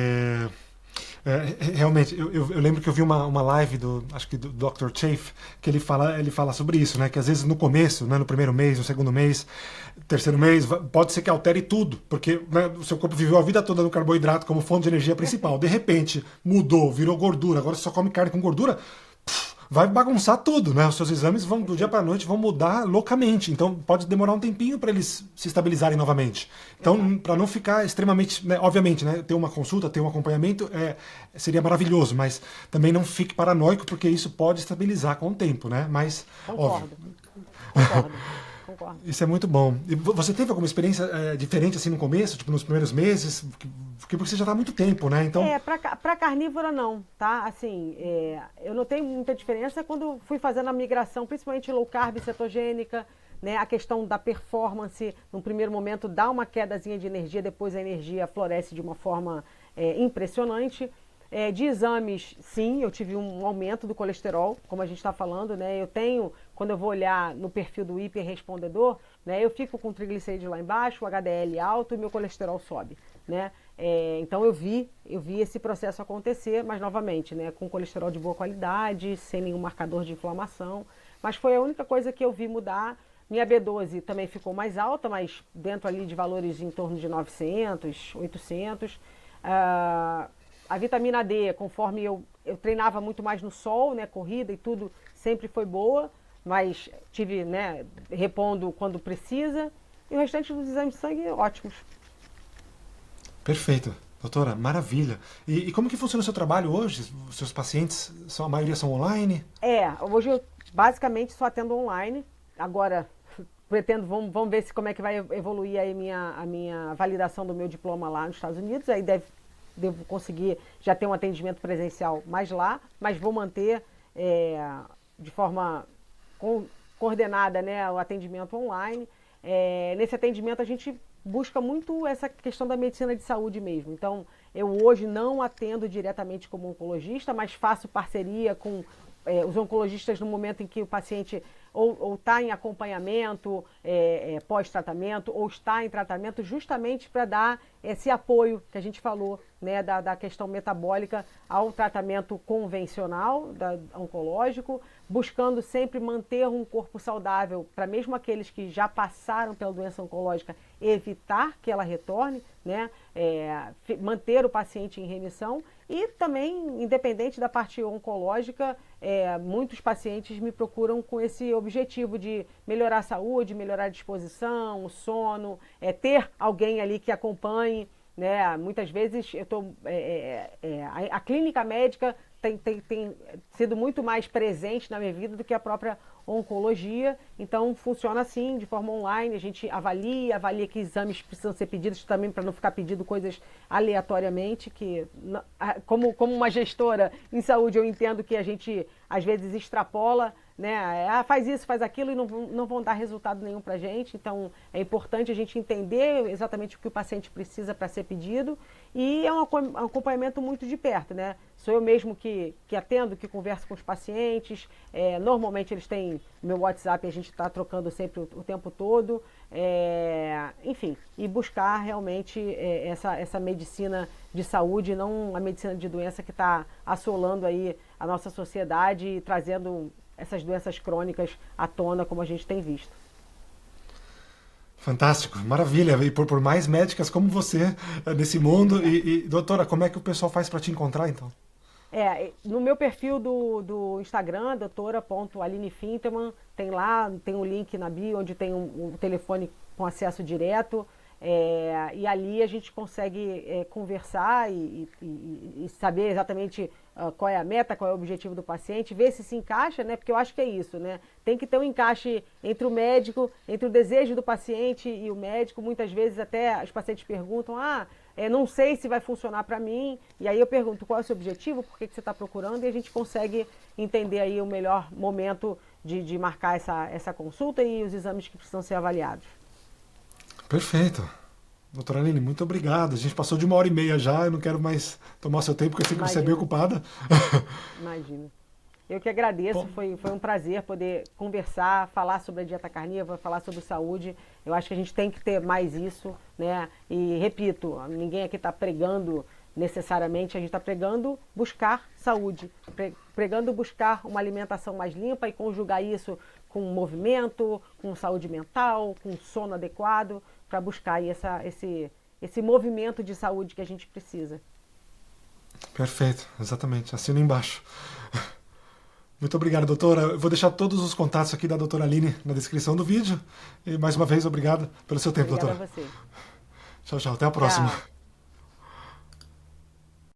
realmente, eu lembro que eu vi uma live acho que do Dr. Chafe, que ele fala sobre isso, né? Que às vezes no começo, né, no primeiro mês, no segundo mês, terceiro mês, pode ser que altere tudo, porque, né, o seu corpo viveu a vida toda no carboidrato como fonte de energia principal. De repente, mudou, virou gordura, agora você só come carne com gordura, vai bagunçar tudo, né? Os seus exames vão do dia para a noite vão mudar loucamente. Então pode demorar um tempinho para eles se estabilizarem novamente. Então, para não ficar extremamente, né, obviamente, né, ter uma consulta, ter um acompanhamento seria maravilhoso, mas também não fique paranoico, porque isso pode estabilizar com o tempo, né? Mas Concordo. Isso é muito bom. E você teve alguma experiência diferente assim no começo, tipo nos primeiros meses? Porque você já está há muito tempo, né? Então... para carnívora não, tá? Assim, eu notei muita diferença quando fui fazendo a migração, principalmente low carb, cetogênica, né? A questão da performance, no primeiro momento dá uma quedazinha de energia, depois a energia floresce de uma forma impressionante. De exames, sim, eu tive um aumento do colesterol, como a gente está falando, né? Eu tenho, quando eu vou olhar no perfil do hiperrespondedor, né? Eu fico com o triglicerídeo lá embaixo, o HDL alto e meu colesterol sobe, né? Então eu vi esse processo acontecer, mas novamente, né? Com colesterol de boa qualidade, sem nenhum marcador de inflamação, mas foi a única coisa que eu vi mudar. Minha B12 também ficou mais alta, mas dentro ali de valores em torno de 900, 800. A vitamina D, conforme eu treinava muito mais no sol, né, corrida e tudo, sempre foi boa, mas tive, né, repondo quando precisa. E o restante dos exames de sangue, ótimos. Perfeito. Doutora, maravilha. E como que funciona o seu trabalho hoje? Os seus pacientes, a maioria são online? Hoje eu basicamente só atendo online. Agora, pretendo, vamos ver como é que vai evoluir aí a minha validação do meu diploma lá nos Estados Unidos. Aí devo conseguir já ter um atendimento presencial mais lá, mas vou manter de forma coordenada, né, o atendimento online. Nesse atendimento a gente busca muito essa questão da medicina de saúde mesmo. Então, eu hoje não atendo diretamente como oncologista, mas faço parceria com os oncologistas no momento em que o paciente ou está em acompanhamento pós-tratamento ou está em tratamento, justamente para dar esse apoio que a gente falou, né, da questão metabólica ao tratamento convencional, oncológico, buscando sempre manter um corpo saudável para mesmo aqueles que já passaram pela doença oncológica, evitar que ela retorne, né, manter o paciente em remissão. E também, independente da parte oncológica, muitos pacientes me procuram com esse objetivo de melhorar a saúde, melhorar a disposição, o sono, ter alguém ali que acompanhe, né? Muitas vezes a clínica médica tem sido muito mais presente na minha vida do que a própria oncologia. Então funciona assim, de forma online, a gente avalia que exames precisam ser pedidos também para não ficar pedindo coisas aleatoriamente, que como uma gestora em saúde eu entendo que a gente às vezes extrapola, né? Faz isso, faz aquilo e não vão dar resultado nenhum para a gente. Então é importante a gente entender exatamente o que o paciente precisa para ser pedido, e é um acompanhamento muito de perto, né? Sou eu mesmo que atendo, que converso com os pacientes. Normalmente eles têm meu WhatsApp, a gente está trocando sempre o tempo todo. Enfim, e buscar realmente essa medicina de saúde, não a medicina de doença que está assolando aí a nossa sociedade e trazendo essas doenças crônicas à tona, como a gente tem visto. Fantástico, maravilha. E por mais médicas como você nesse mundo. Doutora, como é que o pessoal faz para te encontrar, então? No meu perfil do Instagram, doutora.alinefinterman, tem lá, tem um link na bio, onde tem um telefone com acesso direto. E ali a gente consegue conversar e saber exatamente qual é a meta, qual é o objetivo do paciente, ver se encaixa, né? Porque eu acho que é isso, né? Tem que ter um encaixe entre o médico, entre o desejo do paciente e o médico. Muitas vezes até os pacientes perguntam, não sei se vai funcionar para mim, e aí eu pergunto qual é o seu objetivo, por que você está procurando, e a gente consegue entender aí o melhor momento de marcar essa consulta e os exames que precisam ser avaliados. Perfeito. Doutora Aline, muito obrigado. A gente passou de 1h30 já, eu não quero mais tomar seu tempo, porque eu sei que você é bem ocupada. Imagina. Eu que agradeço, foi um prazer poder conversar, falar sobre a dieta carnívora, falar sobre saúde. Eu acho que a gente tem que ter mais isso, né? E repito, ninguém aqui está pregando necessariamente, a gente está pregando buscar saúde, pregando buscar uma alimentação mais limpa e conjugar isso com movimento, com saúde mental, com sono adequado, para buscar aí esse movimento de saúde que a gente precisa. Perfeito, exatamente. Assino embaixo. Muito obrigado, doutora. Eu vou deixar todos os contatos aqui da doutora Aline na descrição do vídeo. E mais uma vez, obrigado pelo seu tempo, doutora. Obrigada a você. Tchau, tchau. Até a próxima. Tchau.